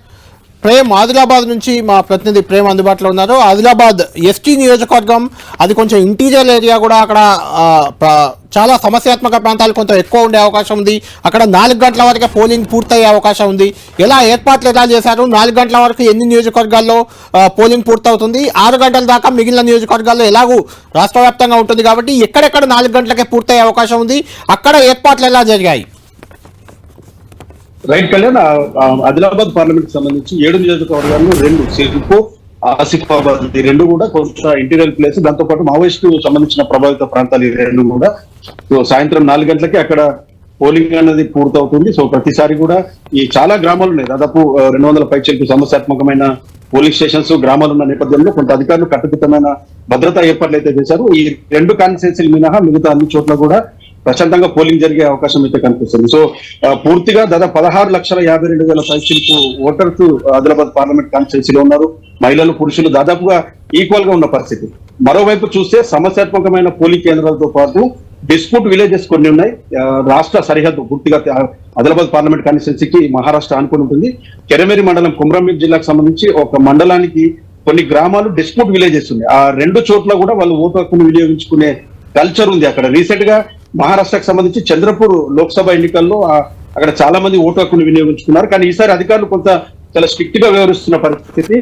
ప్రేమ్, ఆదిలాబాద్ నుంచి మా ప్రతినిధి ప్రేమ్ అందుబాటులో ఉన్నారు. ఆదిలాబాద్ ఎస్టీ నియోజకవర్గం, అది కొంచెం ఇంటీరియర్ ఏరియా కూడా, అక్కడ చాలా సమస్యాత్మక ప్రాంతాలు కొంత ఎక్కువ ఉండే అవకాశం ఉంది. అక్కడ 4 గంటల వరకు పోలింగ్ పూర్తయ్యే అవకాశం ఉంది. ఏర్పాట్లు ఎలా చేశారు? 4 గంటల వరకు ఎన్ని నియోజకవర్గాల్లో పోలింగ్ పూర్తవుతుంది? 6 గంటల దాకా మిగిలిన నియోజకవర్గాల్లో ఎలాగూ రాష్ట్ర వ్యాప్తంగా ఉంటుంది కాబట్టి ఎక్కడెక్కడ 4 గంటలకే పూర్తయ్యే అవకాశం ఉంది? అక్కడ ఏర్పాట్లు ఎలా జరిగాయి? రైట్ కళ్యాణ్, ఆదిలాబాద్ పార్లమెంట్ కి సంబంధించి 7 నియోజకవర్గాల్లో 2 సిర్పో, ఆసిఫాబాద్ ఈ 2 కూడా కొంత ఇంటీరియర్ ప్లేస్. దాంతో పాటు మావోయిస్టు సంబంధించిన ప్రభావిత ప్రాంతాలు ఈ 2 కూడా. సో సాయంత్రం 4 గంటలకి అక్కడ పోలింగ్ అనేది పూర్తవుతుంది. సో ప్రతిసారి కూడా ఈ చాలా గ్రామాలు ఉన్నాయి, దాదాపు 200 పైచలకు సమస్యాత్మకమైన పోలింగ్ స్టేషన్స్ గ్రామాలు ఉన్న నేపథ్యంలో కొంత అధికారులు కట్టుదిట్టమైన భద్రతా ఏర్పాట్లు అయితే చేశారు. ఈ 2 కాన్స్టిట్యున్సీలు మినహా మిగతా అన్ని చోట్ల కూడా ప్రశాంతంగా పోలింగ్ జరిగే అవకాశం అయితే కనిపిస్తుంది. సో పూర్తిగా దాదాపు 16,52,000 పైచలకు ఓటర్స్ ఆదిలాబాద్ పార్లమెంట్ కాన్స్టిట్యున్సీలో ఉన్నారు. మహిళలు పురుషులు దాదాపుగా ఈక్వల్ గా ఉన్న పరిస్థితి. మరోవైపు చూస్తే సమస్యాత్మకమైన పోలింగ్ కేంద్రాలతో పాటు డిస్ప్యూట్ విలేజెస్ కొన్ని ఉన్నాయి. రాష్ట్ర సరిహద్దు పూర్తిగా ఆదిలాబాద్ పార్లమెంట్ కాన్స్టిట్యున్సీకి మహారాష్ట్ర ఆనుకుని ఉంటుంది. కెరమేరి మండలం కుమ్రంభీం జిల్లాకు సంబంధించి ఒక మండలానికి కొన్ని గ్రామాలు డిస్ప్యూట్ విలేజెస్ ఉన్నాయి. ఆ 2 చోట్ల కూడా వాళ్ళు ఓటు హక్కును వినియోగించుకునే కల్చర్ ఉంది. అక్కడ రీసెంట్ గా మహారాష్ట్రకు సంబంధించి చంద్రపూర్ లోక్సభ ఎన్నికల్లో అక్కడ చాలా మంది ఓటు హక్కును వినియోగించుకున్నారు. కానీ ఈసారి అధికారులు కొంత చాలా స్ట్రిక్ట్ గా వ్యవహరిస్తున్న పరిస్థితి.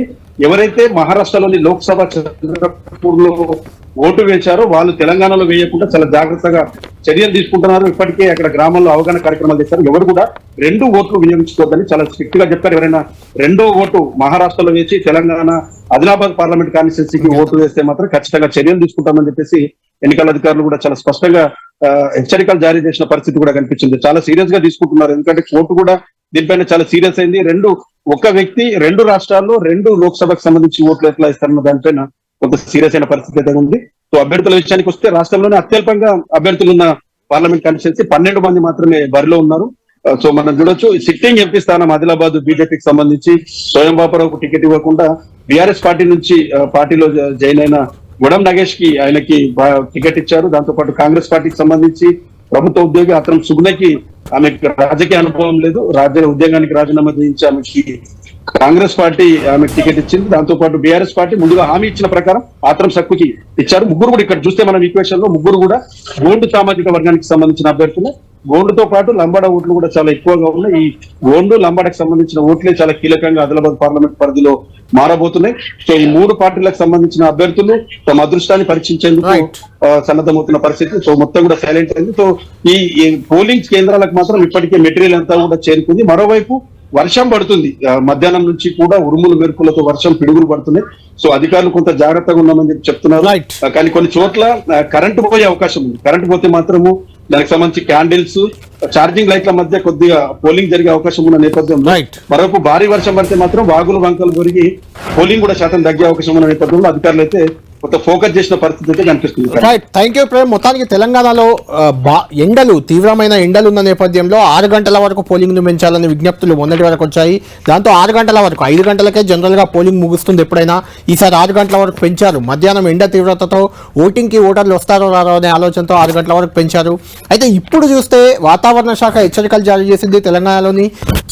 ఎవరైతే మహారాష్ట్రలోని లోక్సభ చంద్రపూర్ లో ఓటు వేశారో వాళ్ళు తెలంగాణలో వేయకుండా చాలా జాగ్రత్తగా చర్యలు తీసుకుంటున్నారు. ఇప్పటికే అక్కడ గ్రామాల్లో అవగాహన కార్యక్రమాలు చేశారు. ఎవరు కూడా 2 ఓట్లు వినియోగించుకోవద్దని చాలా స్ట్రిక్ట్ గా చెప్పారు. ఎవరైనా 2వ ఓటు మహారాష్ట్రలో వేసి తెలంగాణ ఆదిలాబాద్ పార్లమెంట్ కాన్స్టిట్యున్సీకి ఓటు వేస్తే మాత్రం ఖచ్చితంగా చర్యలు తీసుకుంటామని చెప్పేసి ఎన్నికల అధికారులు కూడా చాలా స్పష్టంగా హెచ్చరికలు జారీ చేసిన పరిస్థితి కూడా కనిపించింది. చాలా సీరియస్ గా తీసుకుంటున్నారు. ఎందుకంటే కోర్టు కూడా దీనిపైన చాలా సీరియస్ అయింది. ఒక వ్యక్తి 2 రాష్ట్రాల్లో 2 లోక్సభకు సంబంధించి ఓట్లు ఎట్లా ఇస్తారన్న దానిపైన కొంత సీరియస్ అయిన పరిస్థితి అయితే ఉంది. సో అభ్యర్థుల విషయానికి వస్తే రాష్ట్రంలోనే అత్యల్పంగా అభ్యర్థులు ఉన్న పార్లమెంట్ కాన్స్టిట్యున్సీ 12 మంది మాత్రమే బరిలో ఉన్నారు. సో మనం చూడొచ్చు, సిట్టింగ్ ఎంపీ స్థానం ఆదిలాబాద్ బీజేపీకి సంబంధించి స్వయం బాపరావుకు టికెట్ ఇవ్వకుండా బీఆర్ఎస్ పార్టీ నుంచి పార్టీలో జాయిన్ అయిన గుడం నగేష్ కి ఆయనకి టికెట్ ఇచ్చారు. దాంతో పాటు కాంగ్రెస్ పార్టీకి సంబంధించి ప్రభుత్వ ఉద్యోగి అతను సుగుణకి ఆమెకి రాజకీయ అనుభవం లేదు, ఉద్యోగానికి రాజీనామా చేయించి ఆమెకి కాంగ్రెస్ పార్టీ ఆమెకు టికెట్ ఇచ్చింది. దాంతో పాటు బీఆర్ఎస్ పార్టీ ముందుగా హామీ ఇచ్చిన ప్రకారం ఆత్రం సక్కుకి ఇచ్చారు. ముగ్గురు కూడా ఇక్కడ చూస్తే మనం ఈక్వేషన్ లో ముగ్గురు కూడా గోండు సామాజిక వర్గానికి సంబంధించిన అభ్యర్థులు. గోండుతో పాటు లంబాడ ఓట్లు కూడా చాలా ఎక్కువగా ఉన్నాయి. ఈ గోండు లంబాడకు సంబంధించిన ఓట్లే చాలా కీలకంగా ఆదిలాబాద్ పార్లమెంట్ పరిధిలో మారబోతున్నాయి. సో ఈ 3 పార్టీలకు సంబంధించిన అభ్యర్థులు తమ అదృష్టాన్ని పరీక్షించేందుకు సన్నద్ధమవుతున్న పరిస్థితి. సో మొత్తం కూడా సైలెంట్ అయింది. సో ఈ పోలింగ్ కేంద్రాలకు మాత్రం ఇప్పటికే మెటీరియల్ అంతా కూడా చేరుకుంది. మరోవైపు వర్షం పడుతుంది, మధ్యాహ్నం నుంచి కూడా ఉరుములు మెరుపులతో వర్షం పిడుగులు పడుతున్నాయి. సో అధికారులు కొంత జాగ్రత్తగా ఉన్నామని చెప్పి చెప్తున్నారు. కానీ కొన్ని చోట్ల కరెంటు పోయే అవకాశం ఉంది. కరెంటు పోతే మాత్రము దానికి సంబంధించి క్యాండిల్స్ ఛార్జింగ్ లైట్ల మధ్య కొద్దిగా పోలింగ్ జరిగే అవకాశం ఉన్న నేపథ్యంలో Right. మరొక భారీ వర్షం పడితే మాత్రం వాగులు వంకలు పెరిగి పోలింగ్ కూడా శాతం తగ్గే అవకాశం ఉన్న నేపథ్యంలో అధికారులు అయితే కొంత ఫోకస్ చేసిన పరిస్థితి అయితే కనిపిస్తుంది. Right, thank you Prem. మొత్తానికి తెలంగాణలో ఎండలు తీవ్రమైన ఎండలు ఉన్న నేపథ్యంలో 6 గంటల వరకు పోలింగ్ను పెంచాలని విజ్ఞప్తులు మొన్నటి వరకు వచ్చాయి. దాంతో 6 గంటల వరకు, 5 గంటలకే జనరల్గా పోలింగ్ ముగుస్తుంది ఎప్పుడైనా, ఈసారి 6 గంటల వరకు పెంచారు. మధ్యాహ్నం ఎండ తీవ్రతతో ఓటింగ్కి ఓటర్లు వస్తారో రారో అనే ఆలోచనతో 6 గంటల వరకు పెంచారు. అయితే ఇప్పుడు చూస్తే వాతావరణ శాఖ హెచ్చరికలు జారీ చేసింది. తెలంగాణలోని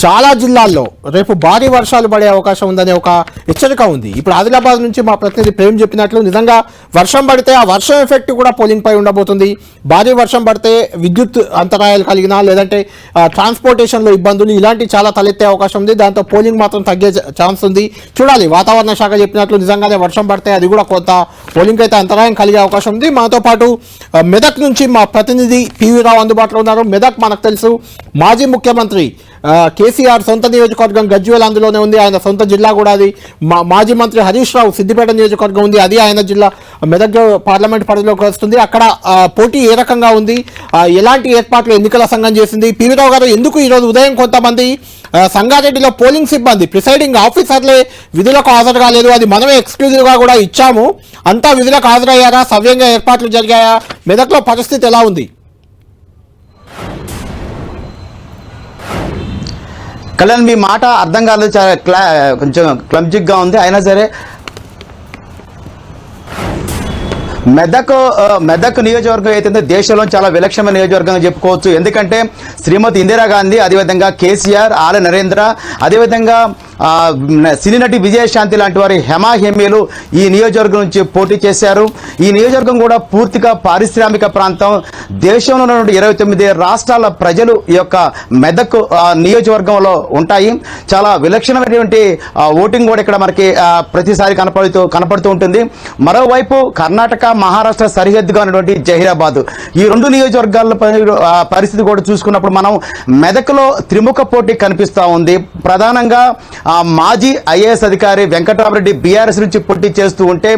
చాలా జిల్లాల్లో రేపు భారీ వర్షాలు పడే అవకాశం ఉందనే ఒక హెచ్చరిక ఉంది. ఇప్పుడు ఆదిలాబాద్ నుంచి మా ప్రతినిధి ప్రేమ్ చెప్పినట్లు నిజంగా వర్షం పడితే ఆ వర్షం ఎఫెక్ట్ కూడా పోలింగ్ పై ఉండబోతుంది. భారీ వర్షం పడితే విద్యుత్ అంతరాయాలు కలిగినా లేదంటే ట్రాన్స్పోర్టేషన్లో ఇబ్బందులు ఇలాంటివి చాలా తలెత్తే అవకాశం ఉంది. దాంతో పోలింగ్ మాత్రం తగ్గే ఛాన్స్ ఉంది. చూడాలి, వాతావరణ శాఖ చెప్పినట్లు నిజంగానే వర్షం పడితే అది కూడా కొంత పోలింగ్ అయితే అంతరాయం కలిగే అవకాశం ఉంది. మనతో పాటు మెదక్ నుంచి మా ప్రతినిధి పివి రావు అందుబాటులో ఉన్నారు. మెదక్ మనకు తెలుసు మాజీ ముఖ్యమంత్రి కేసీఆర్ సొంత నియోజకవర్గం గజ్వేల్ అందులోనే ఉంది, ఆయన సొంత జిల్లా కూడా అది. మాజీ మంత్రి హరీష్ రావు సిద్దిపేట నియోజకవర్గం ఉంది, అది ఆయన జిల్లా. మెదక్ పార్లమెంట్ పరిధిలోకి వస్తుంది. అక్కడ పోటీ ఏ రకంగా ఉంది, ఎలాంటి ఏర్పాట్లు ఎన్నికల సంఘం చేసింది? పివి రావు గారు, ఎందుకు ఈరోజు ఉదయం కొంతమంది సంగారెడ్డిలో పోలింగ్ సిబ్బంది ప్రిసైడింగ్ ఆఫీసర్లే విధులకు హాజరు కాలేదు, అది మనమే ఎక్స్క్లూజివ్గా కూడా ఇచ్చాము, అంతా విధులకు హాజరయ్యారా, సవ్యంగా ఏర్పాట్లు జరిగాయా? మెదక్లో పరిస్థితి ఎలా ఉంది? కళ్యాణ్, మీ మాట అర్థం కాలేదు, చాలా కొంచెం క్లమ్జిక్గా ఉంది. అయినా సరే మెదక్ నియోజకవర్గం అయితే దేశంలో చాలా విలక్షణమైన నియోజకవర్గంగా చెప్పుకోవచ్చు. ఎందుకంటే శ్రీమతి ఇందిరాగాంధీ, అదేవిధంగా కేసీఆర్, ఆల నరేంద్ర, అదేవిధంగా సినీ నటి విజయశాంతి లాంటి వారి హెమాహెమీలు ఈ నియోజకవర్గం నుంచి పోటీ చేశారు. ఈ నియోజకవర్గం కూడా పూర్తిగా పారిశ్రామిక ప్రాంతం. దేశంలో ఉన్న 29 రాష్ట్రాల ప్రజలు ఈ యొక్క మెదక్ నియోజకవర్గంలో ఉంటాయి. చాలా విలక్షణమైనటువంటి ఓటింగ్ కూడా ఇక్కడ మనకి ప్రతిసారి కనపడుతూ ఉంటుంది. మరోవైపు కర్ణాటక, మహారాష్ట్ర సరిహద్దుగా ఉన్నటువంటి జహీరాబాద్, ఈ 2 నియోజకవర్గాల పరిస్థితి కూడా చూసుకున్నప్పుడు మనం మెదక్లో త్రిముఖ పోటీ కనిపిస్తూ ఉంది. ప్రధానంగా మాజీ ఐఏఎస్ అధికారి వెంకటరామరెడ్డి బీఆర్ఎస్ నుంచి పోటీ చేస్తూ ఉంటే,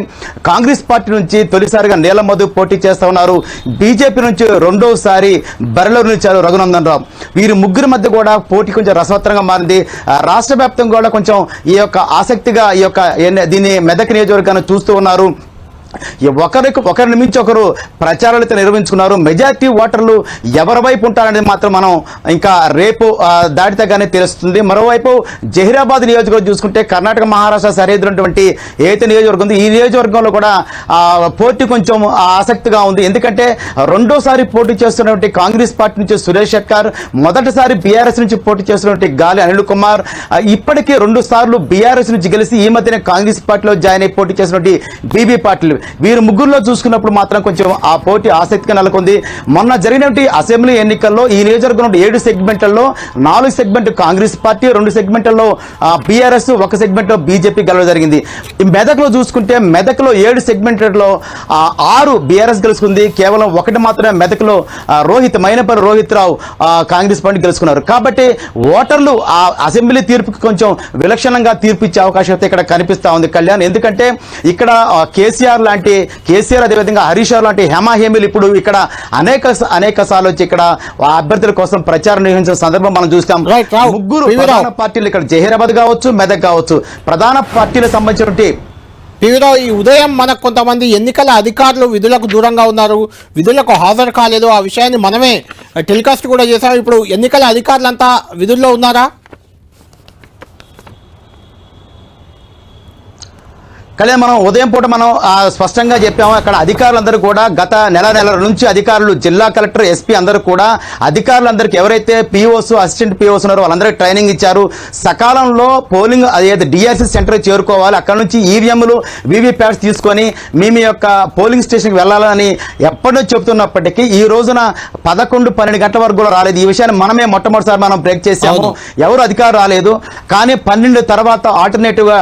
కాంగ్రెస్ పార్టీ నుంచి తొలిసారిగా నీలమధు పోటీ చేస్తూ ఉన్నారు. బీజేపీ నుంచి రెండోసారి బరిలో నిలిచారు రఘునందన్ రావు. వీరి ముగ్గురి మధ్య కూడా పోటీ కొంచెం రసవత్తరంగా మారింది. రాష్ట్ర వ్యాప్తంగా కూడా కొంచెం ఈ యొక్క ఆసక్తిగా ఈ యొక్క దీన్ని మెదక్ నియోజకవర్గాన్ని చూస్తూ ఉన్నారు. ఒకరిని మించి ఒకరు ప్రచారాలతో నిర్వహించుకున్నారు. మెజార్టీ ఓటర్లు ఎవరి వైపు ఉంటారనేది మాత్రం మనం ఇంకా రేపు దాటితే కానీ తెలుస్తుంది. మరోవైపు జహీరాబాద్ నియోజకవర్గం చూసుకుంటే కర్ణాటక, మహారాష్ట్ర సరిహద్దున్నటువంటి ఏదైతే నియోజకవర్గం ఉంది, ఈ నియోజకవర్గంలో కూడా పోటీ కొంచెం ఆసక్తిగా ఉంది. ఎందుకంటే రెండోసారి పోటీ చేస్తున్నటువంటి కాంగ్రెస్ పార్టీ నుంచి సురేష్ షెట్కార్, మొదటిసారి బీఆర్ఎస్ నుంచి పోటీ చేస్తున్నటువంటి గాలి అనిల్ కుమార్, ఇప్పటికే 2 సార్లు బీఆర్ఎస్ నుంచి గెలిచి ఈ మధ్యనే కాంగ్రెస్ పార్టీలో జాయిన్ అయి పోటీ చేసినటువంటి బీబీ పార్టీలు, వీరు ముగ్గురులో చూసుకున్నప్పుడు మాత్రం కొంచెం ఆ పోటీ ఆసక్తిగా నెలకొంది. మొన్న జరిగినటువంటి అసెంబ్లీ ఎన్నికల్లో ఈ నియోజకవర్గం 7 సెగ్మెంట్లలో 4 సెగ్మెంట్ కాంగ్రెస్ పార్టీ, 2 సెగ్మెంట్లలో బీఆర్ఎస్, 1 సెగ్మెంట్లో బీజేపీ గెలవడం జరిగింది. మెదక్లో చూసుకుంటే మెదక్లో 7 సెగ్మెంట్లలో 6 బీఆర్ఎస్ గెలుచుకుంది. కేవలం 1 మాత్రమే మెదక్లో మైనపల్లి రోహిత్ రావు కాంగ్రెస్ పార్టీ గెలుచుకున్నారు. కాబట్టి ఓటర్లు ఆ అసెంబ్లీ తీర్పుకి కొంచెం విలక్షణంగా తీర్పు ఇచ్చే అవకాశం అయితే ఇక్కడ కనిపిస్తా ఉంది కళ్యాణ్. ఎందుకంటే ఇక్కడ కేసీఆర్ అదేవిధంగా హరీష్ రావు లాంటి హేమాహేమీలు ఇప్పుడు ఇక్కడ అనేక సార్లు వచ్చి ఇక్కడ అభ్యర్థుల కోసం ప్రచారం నిర్వహించిన సందర్భం మనం చూస్తాం. ముగ్గురు ప్రధాన పార్టీలు ఇక్కడ జహీరాబాద్ కావచ్చు, మెదక్ కావచ్చు, ప్రధాన పార్టీలకు సంబంధించినటువంటి పివిరావు, ఈ ఉదయం మనకు కొంతమంది ఎన్నికల అధికారులు విధులకు దూరంగా ఉన్నారు, విధులకు హాజరు కాలేదు, ఆ విషయాన్ని మనమే టెలికాస్ట్ కూడా చేశాం. ఇప్పుడు ఎన్నికల అధికారులంతా విధుల్లో ఉన్నారా? కళ్యాణ్, మనం ఉదయం పూట మనం స్పష్టంగా చెప్పాము. అక్కడ అధికారులందరూ కూడా గత నెల నుంచి అధికారులు, జిల్లా కలెక్టర్, ఎస్పీ అందరూ కూడా అధికారులందరికీ ఎవరైతే పిఓస్, అసిస్టెంట్ పిఓస్ ఉన్నారో వాళ్ళందరికీ ట్రైనింగ్ ఇచ్చారు. సకాలంలో పోలింగ్ అదేదో డిఆర్సీ సెంటర్ చేరుకోవాలి, అక్కడ నుంచి ఈవీఎంలు, వీవీప్యాట్స్ తీసుకొని మీ యొక్క పోలింగ్ స్టేషన్కి వెళ్ళాలని ఎప్పటి నుంచి చెప్తున్నప్పటికీ ఈ రోజున 11-12 గంటల వరకు కూడా రాలేదు. ఈ విషయాన్ని మనమే మొట్టమొదటిసారి మనం బ్రేక్ చేసాము. ఎవరు అధికారులు రాలేదు. కానీ 12 తర్వాత ఆల్టర్నేటివ్గా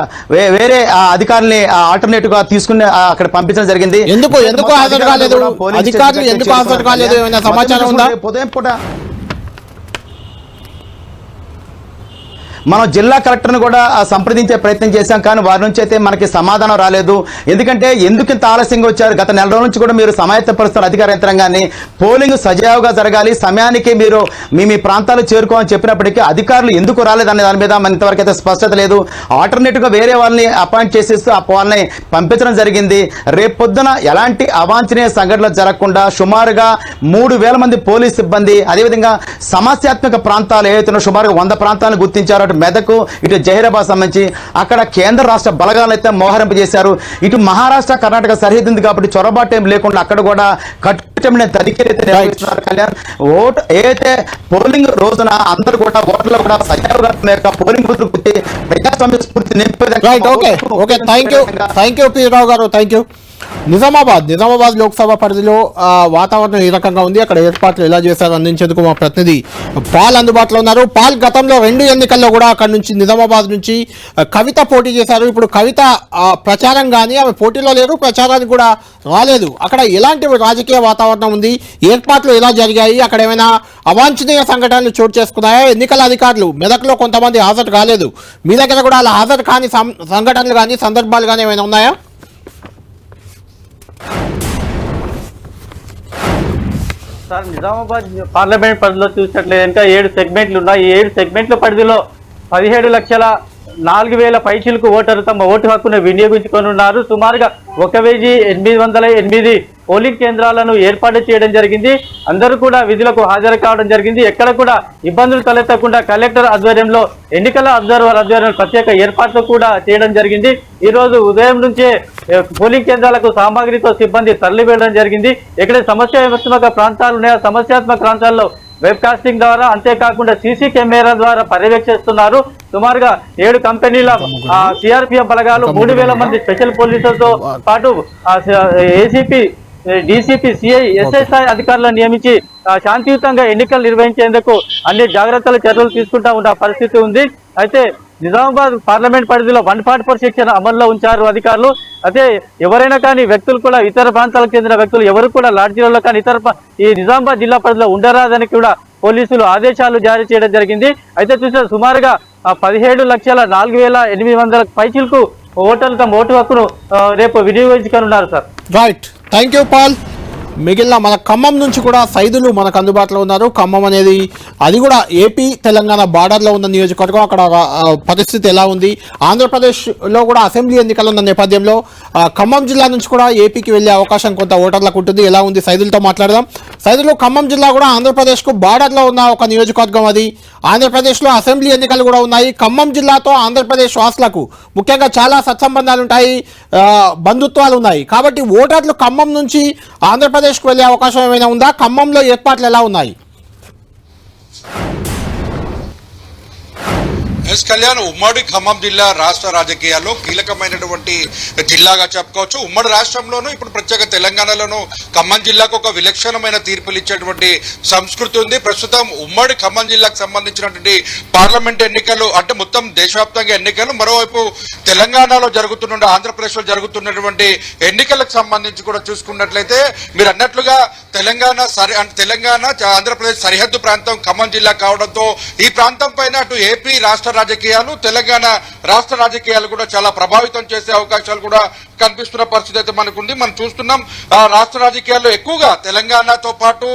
వేరే అధికారుల్ని ఆల్టర్నేటివ్ గా తీసుకుని అక్కడ పంపించడం జరిగింది. ఎందుకు హాజరు కాలేదు అధికారులు? ఎందుకు హాజరు కాలేదు ఏమైనా సమాచారం ఉందా? ఉదయం పూట మనం జిల్లా కలెక్టర్ని కూడా సంప్రదించే ప్రయత్నం చేశాం, కానీ వారి నుంచి అయితే మనకి సమాధానం రాలేదు. ఎందుకంటే ఎందుకు ఇంత ఆలస్యంగా వచ్చారు, గత నెల రోజుల నుంచి కూడా మీరు సమాయత్తపరుస్తున్న అధికార యంత్రాంగాన్ని పోలింగ్ సజావుగా జరగాలి, సమయానికి మీరు మీ ప్రాంతాలు చేరుకోమని చెప్పినప్పటికీ అధికారులు ఎందుకు రాలేదనే దాని మీద మన ఇంతవరకు అయితే స్పష్టత లేదు. ఆల్టర్నేటివ్గా వేరే వాళ్ళని అపాయింట్ చేసేస్తూ వాళ్ళని పంపించడం జరిగింది. రేపు పొద్దున ఎలాంటి అవాంఛనీయ సంఘటనలు జరగకుండా సుమారుగా 3,000 మంది పోలీస్ సిబ్బంది, అదేవిధంగా సమస్యాత్మక ప్రాంతాలు ఏవైతే సుమారుగా 100 ప్రాంతాలను గుర్తించారు. అటు మెదకు, ఇటు జహీరాబాద్ సంబంధించి అక్కడ కేంద్ర రాష్ట్ర బలగాలను అయితే మోహరింపు చేశారు. ఇటు మహారాష్ట్ర కర్ణాటక సరిహద్దు ఉంది కాబట్టి చొరబాటు ఏం లేకుండా అక్కడ కూడా కట్టుబడిన తనిఖీలు అయితే నిర్వహిస్తున్నారు. కళ్యాణ్ ఓటు ఏదైతే పోలింగ్ రోజున అందరూ కూడా ఓటర్లు కూడా సజావుగా పోలింగ్ బూత్లు కూర్చి ప్రజాస్వామ్య స్ఫూర్తి థ్యాంక్ యూ పి రావు గారు, థ్యాంక్ యూ. నిజామాబాద్ లోక్సభ పరిధిలో వాతావరణం ఈ రకంగా ఉంది, అక్కడ ఏర్పాట్లు ఎలా చేశారు అందించేందుకు మా ప్రతినిధి పాల్ అందుబాటులో ఉన్నారు. పాల్, గతంలో 2 ఎన్నికల్లో కూడా అక్కడ నుంచి నిజామాబాద్ నుంచి కవిత పోటీ చేశారు. ఇప్పుడు కవిత ప్రచారం కానీ ఆమె పోటీలో లేరు, ప్రచారానికి కూడా రాలేదు. అక్కడ ఎలాంటి రాజకీయ వాతావరణం ఉంది, ఏర్పాట్లు ఎలా జరిగాయి, అక్కడ ఏమైనా అవాంఛనీయ సంఘటనలు చోటు చేసుకున్నాయా? ఎన్నికల అధికారులు మెదక్లో కొంతమంది హాజరు కాలేదు, మీ దగ్గర కూడా అలా హాజరు కాని సంఘటనలు కానీ సందర్భాలు కానీ ఏమైనా ఉన్నాయా? సార్, నిజామాబాద్ పార్లమెంట్ పరిధిలో చూసినట్లయితే ఇంకా 7 సెగ్మెంట్లు ఉన్నాయి. ఈ 7 సెగ్మెంట్ల పరిధిలో 17,04,000 పైచిలకు ఓటర్లు తమ ఓటు హక్కును వినియోగించుకొనున్నారు. సుమారుగా 1,808 పోలింగ్ కేంద్రాలను ఏర్పాటు చేయడం జరిగింది. అందరూ కూడా విధులకు హాజరు కావడం జరిగింది. ఎక్కడ కూడా ఇబ్బందులు తలెత్తకుండా కలెక్టర్ ఆధ్వర్యంలో, ఎన్నికల అబ్జర్వర్ ఆధ్వర్యంలో ప్రత్యేక ఏర్పాట్లు కూడా చేయడం జరిగింది. ఈ రోజు ఉదయం నుంచే పోలింగ్ కేంద్రాలకు సామాగ్రితో సిబ్బంది తరలి వెళ్ళడం జరిగింది. ఎక్కడ సమస్యాత్మక ప్రాంతాలు ఉన్నాయో సమస్యాత్మక ప్రాంతాల్లో వెబ్ కాస్టింగ్ ద్వారా, అంతేకాకుండా సీసీ కెమెరా ద్వారా పర్యవేక్షిస్తున్నారు. సుమారుగా 7 కంపెనీల సిఆర్పిఎఫ్ బలగాలు, 3,000 మంది స్పెషల్ పోలీసులతో పాటు ఏసీపీ, డీసీపీ, సిఐ, ఎస్ఎస్ఐ అధికారులను నియమించి శాంతియుతంగా ఎన్నికలు నిర్వహించేందుకు అన్ని జాగ్రత్తల చర్యలు తీసుకుంటా ఉన్న పరిస్థితి ఉంది. అయితే నిజామాబాద్ పార్లమెంట్ పరిధిలో 144 సెక్షన్ అమల్లో ఉంచారు అధికారులు. అయితే ఎవరైనా కానీ వ్యక్తులు కూడా ఇతర ప్రాంతాలకు చెందిన వ్యక్తులు ఎవరు కూడా లాడ్జీలలో కానీ ఈ నిజామాబాద్ జిల్లా పరిధిలో ఉండరాదని కూడా పోలీసులు ఆదేశాలు జారీ చేయడం జరిగింది. అయితే చూసిన సుమారుగా 17,04,800 పైచిలకు ఓటర్లు తమ ఓటు హక్కును రేపు వినియోగించుకోనున్నారు sir. Right, thank you Paul. మిగిలిన మన ఖమ్మం నుంచి కూడా సైదులు మనకు అందుబాటులో ఉన్నారు. ఖమ్మం అనేది అది కూడా ఏపీ తెలంగాణ బార్డర్లో ఉన్న నియోజకవర్గం. అక్కడ పరిస్థితి ఎలా ఉంది? ఆంధ్రప్రదేశ్లో కూడా అసెంబ్లీ ఎన్నికలు ఉన్న నేపథ్యంలో ఖమ్మం జిల్లా నుంచి కూడా ఏపీకి వెళ్ళే అవకాశం కొంత ఓటర్లకు ఉంటుంది. ఎలా ఉంది సైదులతో మాట్లాడదాం. సైదులు, ఖమ్మం జిల్లా కూడా ఆంధ్రప్రదేశ్కు బార్డర్లో ఉన్న ఒక నియోజకవర్గం. అది ఆంధ్రప్రదేశ్లో అసెంబ్లీ ఎన్నికలు కూడా ఉన్నాయి. ఖమ్మం జిల్లాతో ఆంధ్రప్రదేశ్ వాసులకు ముఖ్యంగా చాలా సత్సంబంధాలు ఉంటాయి, బంధుత్వాలు ఉన్నాయి. కాబట్టి ఓటర్లు ఖమ్మం నుంచి ఆంధ్రప్రదేశ్కు వెళ్ళే అవకాశం ఏమైనా ఉందా? ఖమ్మంలో ఏర్పాట్లు ఎలా ఉన్నాయి? ఎస్ కళ్యాణ్, ఉమ్మడి ఖమ్మం జిల్లా రాష్ట్ర రాజకీయాల్లో కీలకమైనటువంటి జిల్లాగా చెప్పుకోవచ్చు. ఉమ్మడి రాష్ట్రంలోనూ ఇప్పుడు ప్రత్యేక తెలంగాణలోనూ ఖమ్మం జిల్లాకు ఒక విలక్షణమైన తీర్పులు ఇచ్చేటువంటి సంస్కృతి ఉంది. ప్రస్తుతం ఉమ్మడి ఖమ్మం జిల్లాకు సంబంధించినటువంటి పార్లమెంట్ ఎన్నికలు అంటే మొత్తం దేశవ్యాప్తంగా ఎన్నికలు, మరోవైపు తెలంగాణలో జరుగుతున్న ఆంధ్రప్రదేశ్లో జరుగుతున్నటువంటి ఎన్నికలకు సంబంధించి కూడా చూసుకున్నట్లయితే మీరు అన్నట్లుగా తెలంగాణ ఆంధ్రప్రదేశ్ సరిహద్దు ప్రాంతం ఖమ్మం జిల్లా కావడంతో ఈ ప్రాంతం పైన అటు ఏపీ రాష్ట్ర రాజకీయాలు, తెలంగాణ రాష్ట్ర రాజకీయాలు కూడా చాలా ప్రభావితం చేసే అవకాశాలు కూడా కనిపిస్తున్న పరిస్థితి అయితే మనకుంది. మనం చూస్తున్నాం రాష్ట్ర రాజకీయాల్లో ఎక్కువగా తెలంగాణతో పాటు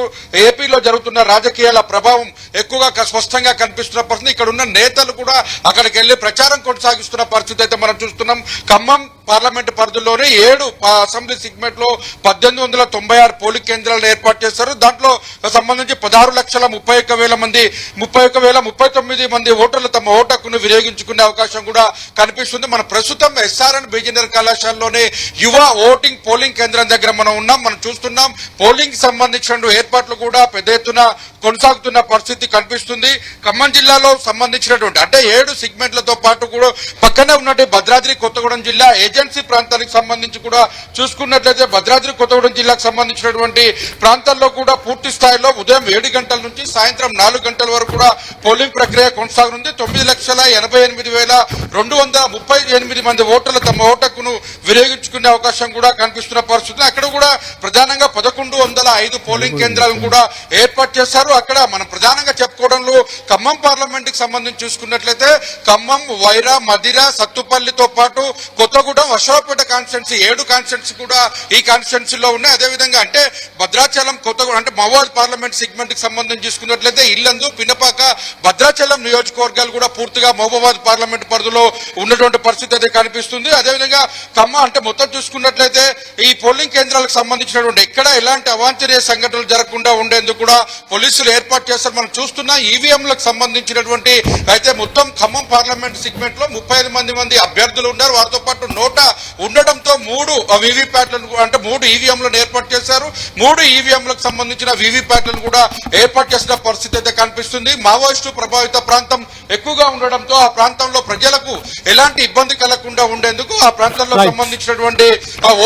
ఏపీలో జరుగుతున్న రాజకీయాల ప్రభావం ఎక్కువగా స్పష్టంగా కనిపిస్తున్న పరిస్థితి. ఇక్కడ ఉన్న నేతలు కూడా అక్కడికి వెళ్లి ప్రచారం కొనసాగిస్తున్న పరిస్థితి అయితే మనం చూస్తున్నాం. ఖమ్మం పార్లమెంట్ పరిధిలోనే 7 అసెంబ్లీ సెగ్మెంట్ లో 1,896 పోలింగ్ కేంద్రాలను ఏర్పాటు చేశారు. దాంట్లో సంబంధించి 16,31,039 మంది ఓటర్లు తమ ఓటు హక్కును వినియోగించుకునే అవకాశం కూడా కనిపిస్తుంది. మన ప్రస్తుతం ఎస్ఆర్ఎన్ బీజీనగర్ కళాశాలలోనే యువ ఓటింగ్ పోలింగ్ కేంద్రం దగ్గర మనం ఉన్నాం. మనం చూస్తున్నాం పోలింగ్ సంబంధించిన ఏర్పాట్లు కూడా పెద్ద ఎత్తున కొనసాగుతున్న పరిస్థితి కనిపిస్తుంది. ఖమ్మం జిల్లాలో సంబంధించినటువంటి అంటే 7 సెగ్మెంట్లతో పాటు కూడా పక్కనే ఉన్నటువంటి భద్రాద్రి కొత్తగూడెం జిల్లా ఏజెన్సీ ప్రాంతానికి సంబంధించి కూడా చూసుకున్నట్లయితే భద్రాద్రి కొత్తగూడెం జిల్లాకు సంబంధించినటువంటి ప్రాంతాల్లో కూడా పూర్తి స్థాయిలో ఉదయం 7 గంటల నుంచి సాయంత్రం 4 గంటల వరకు కూడా పోలింగ్ ప్రక్రియ కొనసాగనుంది. 9 2,88,238 మంది ఓటర్లు తమ ఓటు హక్కును వినియోగించుకునే అవకాశం కూడా కనిపిస్తున్న పరిస్థితి. అక్కడ కూడా ప్రధానంగా 1105 పోలింగ్ కేంద్రాలను కూడా ఏర్పాటు చేశారు. అక్కడ మనం ప్రధానంగా చెప్పుకోవడంలో ఖమ్మం పార్లమెంట్ కి సంబంధించి చూసుకున్నట్లయితే ఖమ్మం, వైరా, మదిర, సత్తుపల్లితో పాటు కొత్తగూడెం, అశ్వపేట కాన్స్టిట్యున్సీ 7 కాన్స్టిట్యున్సీ కూడా ఈ కాన్స్టిట్యున్సీలో ఉన్నాయి. అదేవిధంగా అంటే భద్రాచలం, కొత్తగూడెం అంటే మహబూబాబాద్ పార్లమెంట్ సెగ్మెంట్ కి సంబంధించి చూసుకున్నట్లయితే ఇల్లందు, పినపాక, భద్రాచలం నియోజకవర్గాలు కూడా పూర్తిగా మహబూబాబాద్ పార్లమెంట్ పరిధిలో ఉన్నటువంటి పరిస్థితి అయితే కనిపిస్తుంది. అదేవిధంగా ఖమ్మం అంటే మొత్తం చూసుకున్నట్లయితే ఈ పోలింగ్ కేంద్రాలకు సంబంధించినటువంటి ఎక్కడ ఎలాంటి అవాంఛనీయ సంఘటనలు జరగకుండా ఉండేందుకు కూడా పోలీసులు ఏర్పాటు చేస్తారు. మనం చూస్తున్న ఈవీఎంలకు సంబంధించినటువంటి అయితే మొత్తం ఖమ్మం పార్లమెంట్ సెగ్మెంట్ లో 35 మంది అభ్యర్థులు ఉన్నారు. వారితో పాటు నోట ఉండడంతో 3 వీవీప్యాట్లను అంటే 3 ఈవీఎంలను ఏర్పాటు చేశారు. 3 ఈవీఎంలకు సంబంధించిన వీవీప్యాట్లను కూడా ఏర్పాటు చేసిన పరిస్థితి అయితే కనిపిస్తుంది. మావోయిస్టు ప్రభావిత ప్రాంతం ఎక్కువగా ఉండడంతో ఆ ప్రాంతంలో ప్రజలకు ఎలాంటి ఇబ్బంది కలగకుండా ఉండేందుకు ఆ ప్రాంతంలో సంబంధించినటువంటి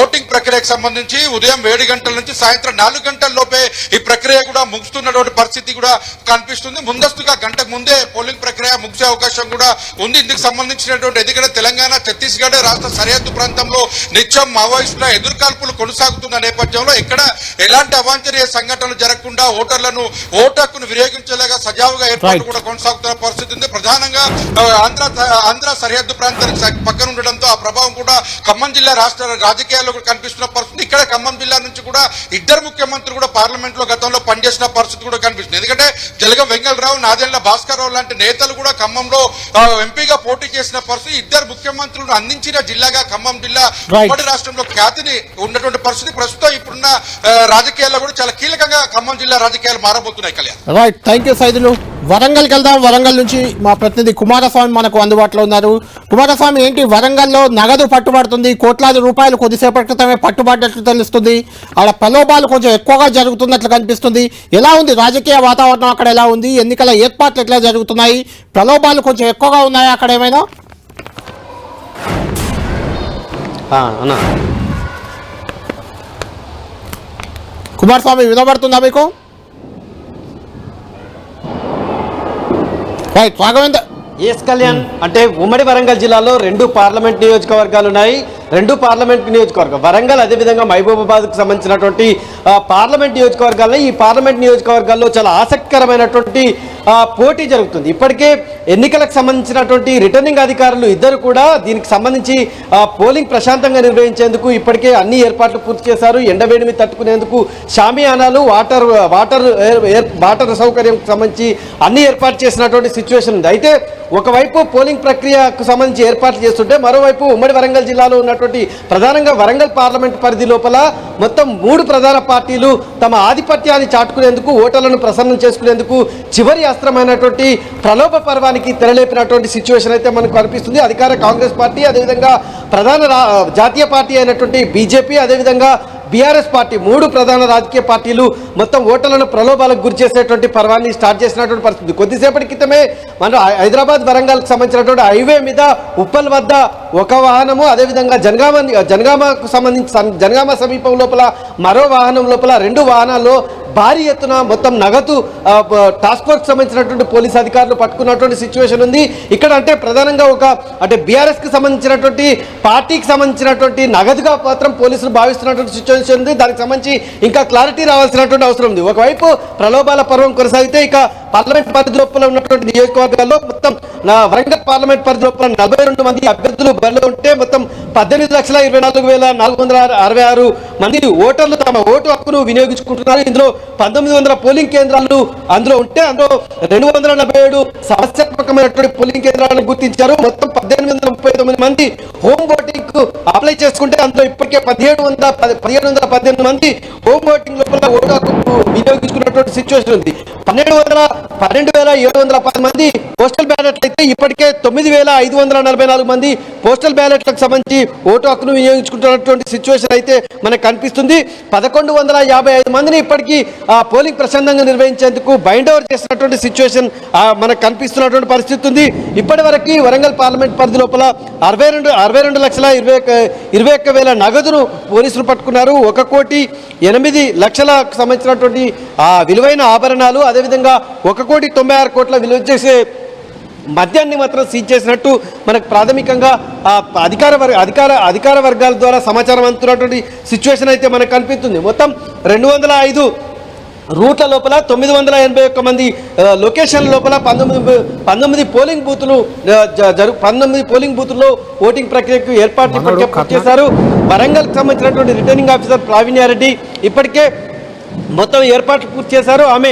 ఓటింగ్ ప్రక్రియకు సంబంధించి ఉదయం 7 గంటల నుంచి సాయంత్రం 4 గంటల లోపే ఈ ప్రక్రియ కూడా ముగుస్తున్నటువంటి పరిస్థితి కూడా కనిపిస్తుంది. ముందస్తుగా గంటకు ముందే పోలింగ్ ప్రక్రియ ముగిసే అవకాశం కూడా ఉంది. ఇందుకు సంబంధించినటువంటి ఎందుకంటే తెలంగాణ, ఛత్తీస్గఢ్ రాష్ట్ర సరిహద్దు ప్రాంతంలో నిత్యం మావోయిస్టుల ఎదురుకాల్పులు కొనసాగుతున్న నేపథ్యంలో ఎక్కడ ఎలాంటి అవాంఛనీయ సంఘటనలు జరగకుండా ఓటర్లను ఓటు హక్కును వినియోగించేలాగా సజావుగా ఏర్పాటు కూడా కొనసాగుతున్న పరిస్థితి ఉంది. ప్రధానంగా ఆంధ్ర సరిహద్దు ప్రాంతానికి పక్కన ఉండడంతో ఆ ప్రభావం కూడా ఖమ్మం జిల్లా రాష్ట్ర రాజకీయాల్లో కూడా కనిపిస్తున్న పరిస్థితి. ఇక్కడ ఖమ్మం జిల్లా నుంచి కూడా 2 ముఖ్యమంత్రులు కూడా పార్లమెంట్ లో గతంలో పనిచేసిన పరిస్థితి కూడా కనిపిస్తుంది. ఎందుకంటే జలగం వెంగళరావు, నాదెండ్ల భాస్కర్ రావు లాంటి నేతలు కూడా ఖమ్మంలో ఎంపీగా పోటీ చేసిన పరిస్థితి. 2 ముఖ్యమంత్రులను అందించిన జిల్లాగా ఖమ్మం జిల్లా ఉమ్మడి రాష్ట్రంలో ఖ్యాతిని ఉన్నటువంటి పరిస్థితి. ప్రస్తుతం ఇప్పుడున్న రాజకీయాల్లో కూడా చాలా కీలకంగా ఖమ్మం జిల్లా రాజకీయాలు మారబోతున్నాయి. Kalyan, right, thank you Saidulu. వరంగల్కి వెళ్దాం. వరంగల్ నుంచి మా ప్రతినిధి కుమారస్వామి మనకు అందుబాటులో ఉన్నారు. కుమారస్వామి, ఏంటి వరంగల్లో నగదు పట్టుబడుతుంది, కోట్లాది రూపాయలు కొద్దిసేపటి క్రితమే పట్టుబడ్డట్లు తెలుస్తుంది. ఆడ ప్రలోభాలు కొంచెం ఎక్కువగా జరుగుతున్నట్లు కనిపిస్తుంది. ఎలా ఉంది రాజకీయ వాతావరణం అక్కడ? ఎలా ఉంది? ఎన్నికల ఏర్పాట్లు ఎట్లా జరుగుతున్నాయి? ప్రలోభాలు కొంచెం ఎక్కువగా ఉన్నాయా అక్కడ ఏమైనా? కుమారస్వామి, వినబడుతుందా మీకు? రైట్, రాఘవేంద్ర. ఎస్ కళ్యాణ్, అంటే ఉమ్మడి వరంగల్ జిల్లాలో 2 పార్లమెంట్ నియోజకవర్గాలు ఉన్నాయి. 2 పార్లమెంట్ నియోజకవర్గం వరంగల్, అదేవిధంగా మహబూబాబాద్కు సంబంధించినటువంటి పార్లమెంట్ నియోజకవర్గాల్లో ఈ పార్లమెంట్ నియోజకవర్గాల్లో చాలా ఆసక్తికరమైనటువంటి పోటీ జరుగుతుంది. ఇప్పటికే ఎన్నికలకు సంబంధించినటువంటి రిటర్నింగ్ అధికారులు ఇద్దరు కూడా దీనికి సంబంధించి పోలింగ్ ప్రశాంతంగా నిర్వహించేందుకు ఇప్పటికే అన్ని ఏర్పాట్లు పూర్తి చేశారు. ఎండవేడిని తట్టుకునేందుకు షామియానాలు, వాటర్ సౌకర్యం సంబంధించి అన్ని ఏర్పాటు చేసినటువంటి సిచ్యువేషన్ ఉంది. అయితే ఒకవైపు పోలింగ్ ప్రక్రియకు సంబంధించి ఏర్పాట్లు చేస్తుంటే మరోవైపు ఉమ్మడి వరంగల్ జిల్లాలో ఉన్నటువంటి ప్రధానంగా వరంగల్ పార్లమెంట్ పరిధి లోపల మొత్తం 3 ప్రధాన పార్టీలు తమ ఆధిపత్యాన్ని చాటుకునేందుకు, ఓటర్లను ప్రసన్నం చేసుకునేందుకు చివరి అస్త్రమైనటువంటి ప్రలోభ పర్వానికి తెరలేపినటువంటి సిచ్యువేషన్ అయితే మనకు కనిపిస్తుంది. అధికార కాంగ్రెస్ పార్టీ, అదేవిధంగా ప్రధాన జాతీయ పార్టీ అయినటువంటి బీజేపీ, అదేవిధంగా బీఆర్ఎస్ పార్టీ 3 ప్రధాన రాజకీయ పార్టీలు మొత్తం ఓటర్లను ప్రలోభాలకు గురి చేసేటువంటి పర్వాన్ని స్టార్ట్ చేసినటువంటి పరిస్థితి. కొద్దిసేపటి క్రితమే మన హైదరాబాద్ వరంగల్కి సంబంధించినటువంటి హైవే మీద ఉప్పల్ వద్ద ఒక వాహనము, అదేవిధంగా జనగామకు సంబంధించి జనగామ సమీపం లోపల మరో వాహనం లోపల 2 వాహనాల్లో భారీ ఎత్తున మొత్తం నగదు టాస్క్ ఫోర్స్ సంబంధించినటువంటి పోలీస్ అధికారులు పట్టుకున్నటువంటి సిచ్యువేషన్ ఉంది. ఇక్కడ అంటే ప్రధానంగా అంటే బీఆర్ఎస్ కి సంబంధించినటువంటి పార్టీకి సంబంధించినటువంటి నగదుగా మాత్రం పోలీసులు భావిస్తున్నటువంటి సిచ్యువేషన్ ఉంది. దానికి సంబంధించి ఇంకా క్లారిటీ రావాల్సినటువంటి అవసరం ఉంది. ఒకవైపు ప్రలోభాల పర్వం కొనసాగితే ఇక పార్లమెంట్ పరిధి లోపల ఉన్నటువంటి నియోజకవర్గాల్లో మొత్తం వరంగల్ పార్లమెంట్ పరిధి లోపల 42 మంది అభ్యర్థులు బరిలో ఉంటే మొత్తం 18,24,466 మంది ఓటర్లు తమ ఓటు హక్కును వినియోగించుకుంటున్నారు. ఇందులో 1900 పోలింగ్ కేంద్రాలు అందులో ఉంటే అందులో 247 సమస్యాత్మకమైనటువంటి పోలింగ్ కేంద్రాలను గుర్తించారు. మొత్తం 1839 మంది హోమ్ ఓటింగ్ కు అప్లై చేసుకుంటే అందులో ఇప్పటికే 1718 మంది హోమ్ ఓటింగ్ లోపల ఓటు హక్కు వినియోగించుకున్నటువంటి సిచ్యువేషన్ ఉంది. 12,710 మంది పోస్టల్ బ్యాలెట్లు అయితే ఇప్పటికే 9,544 మంది పోస్టల్ బ్యాలెట్లకు సంబంధించి ఓటు హక్కును వినియోగించుకుంటున్నటువంటి సిచ్యువేషన్ అయితే మనకు కనిపిస్తుంది. 1155 మందిని ఇప్పటికీ పోలింగ్ ప్రశాంతంగా నిర్వహించేందుకు బైండ్ ఓవర్ చేసినటువంటి సిచ్యువేషన్ మనకు కనిపిస్తున్నటువంటి పరిస్థితి ఉంది. ఇప్పటి వరకు వరంగల్ పార్లమెంట్ పరిధి లోపల 62,21,000 నగదును పోలీసులు పట్టుకున్నారు. 1,08,00,000 సంబంధించినటువంటి విలువైన ఆభరణాలు, అదేవిధంగా 1,96,00,00,000 విలువ చేసే మద్యాన్ని మాత్రం సీజ్ చేసినట్టు మనకు ప్రాథమికంగా అధికార వర్గాల ద్వారా సమాచారం అందుతున్నటువంటి సిచ్యువేషన్ అయితే మనకు కనిపిస్తుంది. మొత్తం 205 రూట్ల లోపల 981 మంది లొకేషన్ లోపల 19 పోలింగ్ బూతులు 19 పోలింగ్ బూతుల్లో ఓటింగ్ ప్రక్రియకు ఏర్పాట్లు ఇప్పటికే పూర్తి చేశారు. వరంగల్కి సంబంధించినటువంటి రిటర్నింగ్ ఆఫీసర్ ప్రావీణ్యారెడ్డి ఇప్పటికే మొత్తం ఏర్పాట్లు పూర్తి చేశారు. ఆమె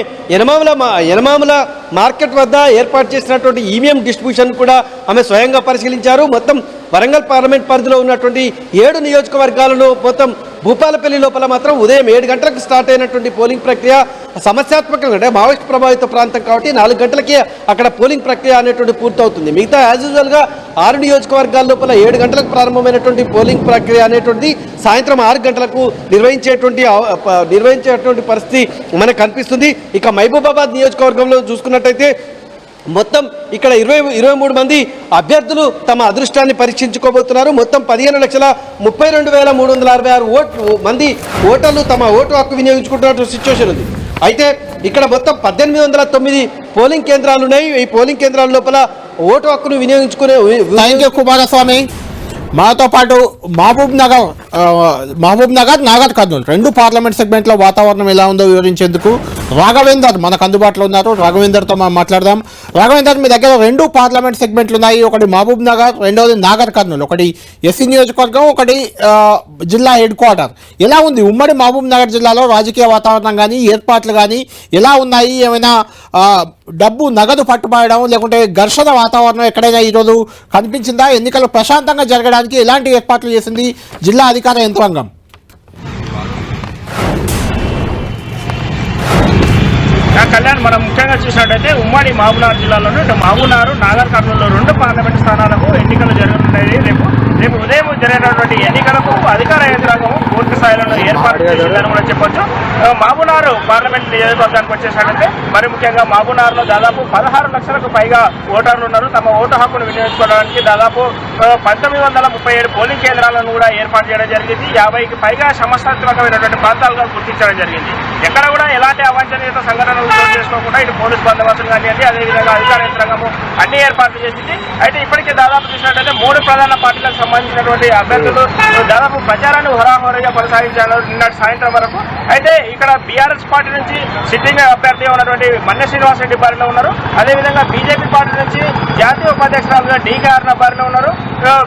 యనమాముల మార్కెట్ వద్ద ఏర్పాటు చేసినటువంటి ఈవీఎం డిస్ట్రిబ్యూషన్ కూడా ఆమె స్వయంగా పరిశీలించారు. మొత్తం వరంగల్ పార్లమెంట్ పరిధిలో ఉన్నటువంటి 7 నియోజకవర్గాలలో మొత్తం భూపాలపల్లి లోపల మాత్రం ఉదయం 7 గంటలకు స్టార్ట్ అయినటువంటి పోలింగ్ ప్రక్రియ సమస్యాత్మకంగా అంటే మావోయిస్ట్ ప్రభావిత ప్రాంతం కాబట్టి 4 గంటలకే అక్కడ పోలింగ్ ప్రక్రియ అనేటువంటి పూర్తవుతుంది. మిగతా యాజ్ యూజువల్గా 6 నియోజకవర్గాల లోపల 7 గంటలకు ప్రారంభమైనటువంటి పోలింగ్ ప్రక్రియ అనేటువంటిది సాయంత్రం 6 గంటలకు నిర్వహించేటువంటి పరిస్థితి మనకు కనిపిస్తుంది. ఇక మహబూబాబాద్ నియోజకవర్గంలో చూసుకున్నట్టయితే మొత్తం ఇక్కడ 23 మంది అభ్యర్థులు తమ అదృష్టాన్ని పరీక్షించుకోబోతున్నారు. మొత్తం 15,32,366 మంది ఓటర్లు తమ ఓటు హక్కు వినియోగించుకుంటున్న సిచ్యువేషన్ ఉంది. అయితే ఇక్కడ మొత్తం 1809 పోలింగ్ కేంద్రాలు ఉన్నాయి. ఈ పోలింగ్ కేంద్రాల లోపల ఓటు హక్కును వినియోగించుకునే కుమారస్వామి మాతో పాటు మహబూబ్ నగర్ నాగర్ కర్నూలు 2 పార్లమెంట్ సెగ్మెంట్లో వాతావరణం ఎలా ఉందో వివరించేందుకు రాఘవేందర్ మనకు అందుబాటులో ఉన్నారు. రాఘవేందర్తో మనం మాట్లాడదాం. రాఘవేందర్, మీ దగ్గర 2 పార్లమెంట్ సెగ్మెంట్లు ఉన్నాయి. ఒకటి మహబూబ్ నగర్, రెండవది నాగర్ కర్నూలు. ఒకటి ఎస్సీ నియోజకవర్గం, ఒకటి జిల్లా హెడ్ క్వార్టర్. ఎలా ఉంది ఉమ్మడి మహబూబ్ నగర్ జిల్లాలో రాజకీయ వాతావరణం కానీ ఏర్పాట్లు కానీ ఎలా ఉన్నాయి? ఏమైనా డబ్బు నగదు పట్టుబడడం లేకుంటే ఘర్షణ వాతావరణం ఎక్కడైనా ఈరోజు కనిపించిందా? ఎన్నికలు ప్రశాంతంగా జరగడానికి ఎలాంటి ఏర్పాట్లు చేసింది జిల్లా అధికార యంత్రాంగం? కళ్యాణ్, మనం ముఖ్యంగా చూసినట్టయితే ఉమ్మడి మహబూబ్నగర్ జిల్లాలోని మహబూబ్నగర్, నాగర్ కర్నూలులో 2 పార్లమెంట్ స్థానాలకు ఎన్నికలు జరుగుతున్నాయి. రేపు ఉదయం జరిగేటటువంటి ఎన్నికలకు అధికార యంత్రాంగం పూర్తి స్థాయిలో ఏర్పాటు చేసిందని కూడా చెప్పొచ్చు. మహబూబ్నగర్ పార్లమెంట్ నియోజకవర్గానికి వచ్చేసరికి మరి ముఖ్యంగా మహబూబ్నగర్లో దాదాపు 16 లక్షలకు పైగా ఓటర్లు ఉన్నారు. తమ ఓటు హక్కును వినియోగించుకోవడానికి దాదాపు 1937 పోలింగ్ కేంద్రాలను కూడా ఏర్పాటు చేయడం జరిగింది. 50కి పైగా సమస్యాత్మకమైనటువంటి ప్రాంతాలుగా గుర్తించడం జరిగింది. ఎక్కడ కూడా ఎలాంటి అవాంఛనీయ సంఘటనలు చేసుకోకుండా ఇటు పోలీసు బందోబస్తులు కానివ్వండి, అదేవిధంగా అధికార యంత్రాంగము అన్ని ఏర్పాట్లు చేసింది. అయితే ఇప్పటికే దాదాపు చూసినట్టయితే 3 ప్రధాన పార్టీలకు సంబంధించినటువంటి అభ్యర్థులు దాదాపు ప్రచారాన్ని హోరాహోరీగా కొనసాగించారు నిన్నటి సాయంత్రం వరకు. అయితే ఇక్కడ బీఆర్ఎస్ పార్టీ నుంచి సిట్టింగ్ అభ్యర్థి ఉన్నటువంటి మన్నె శ్రీనివాస్ రెడ్డి బారిలో ఉన్నారు. అదేవిధంగా బీజేపీ పార్టీ నుంచి జాతీయ ఉపాధ్యక్షురాలుగా డీకే అరుణ బారిలో ఉన్నారు.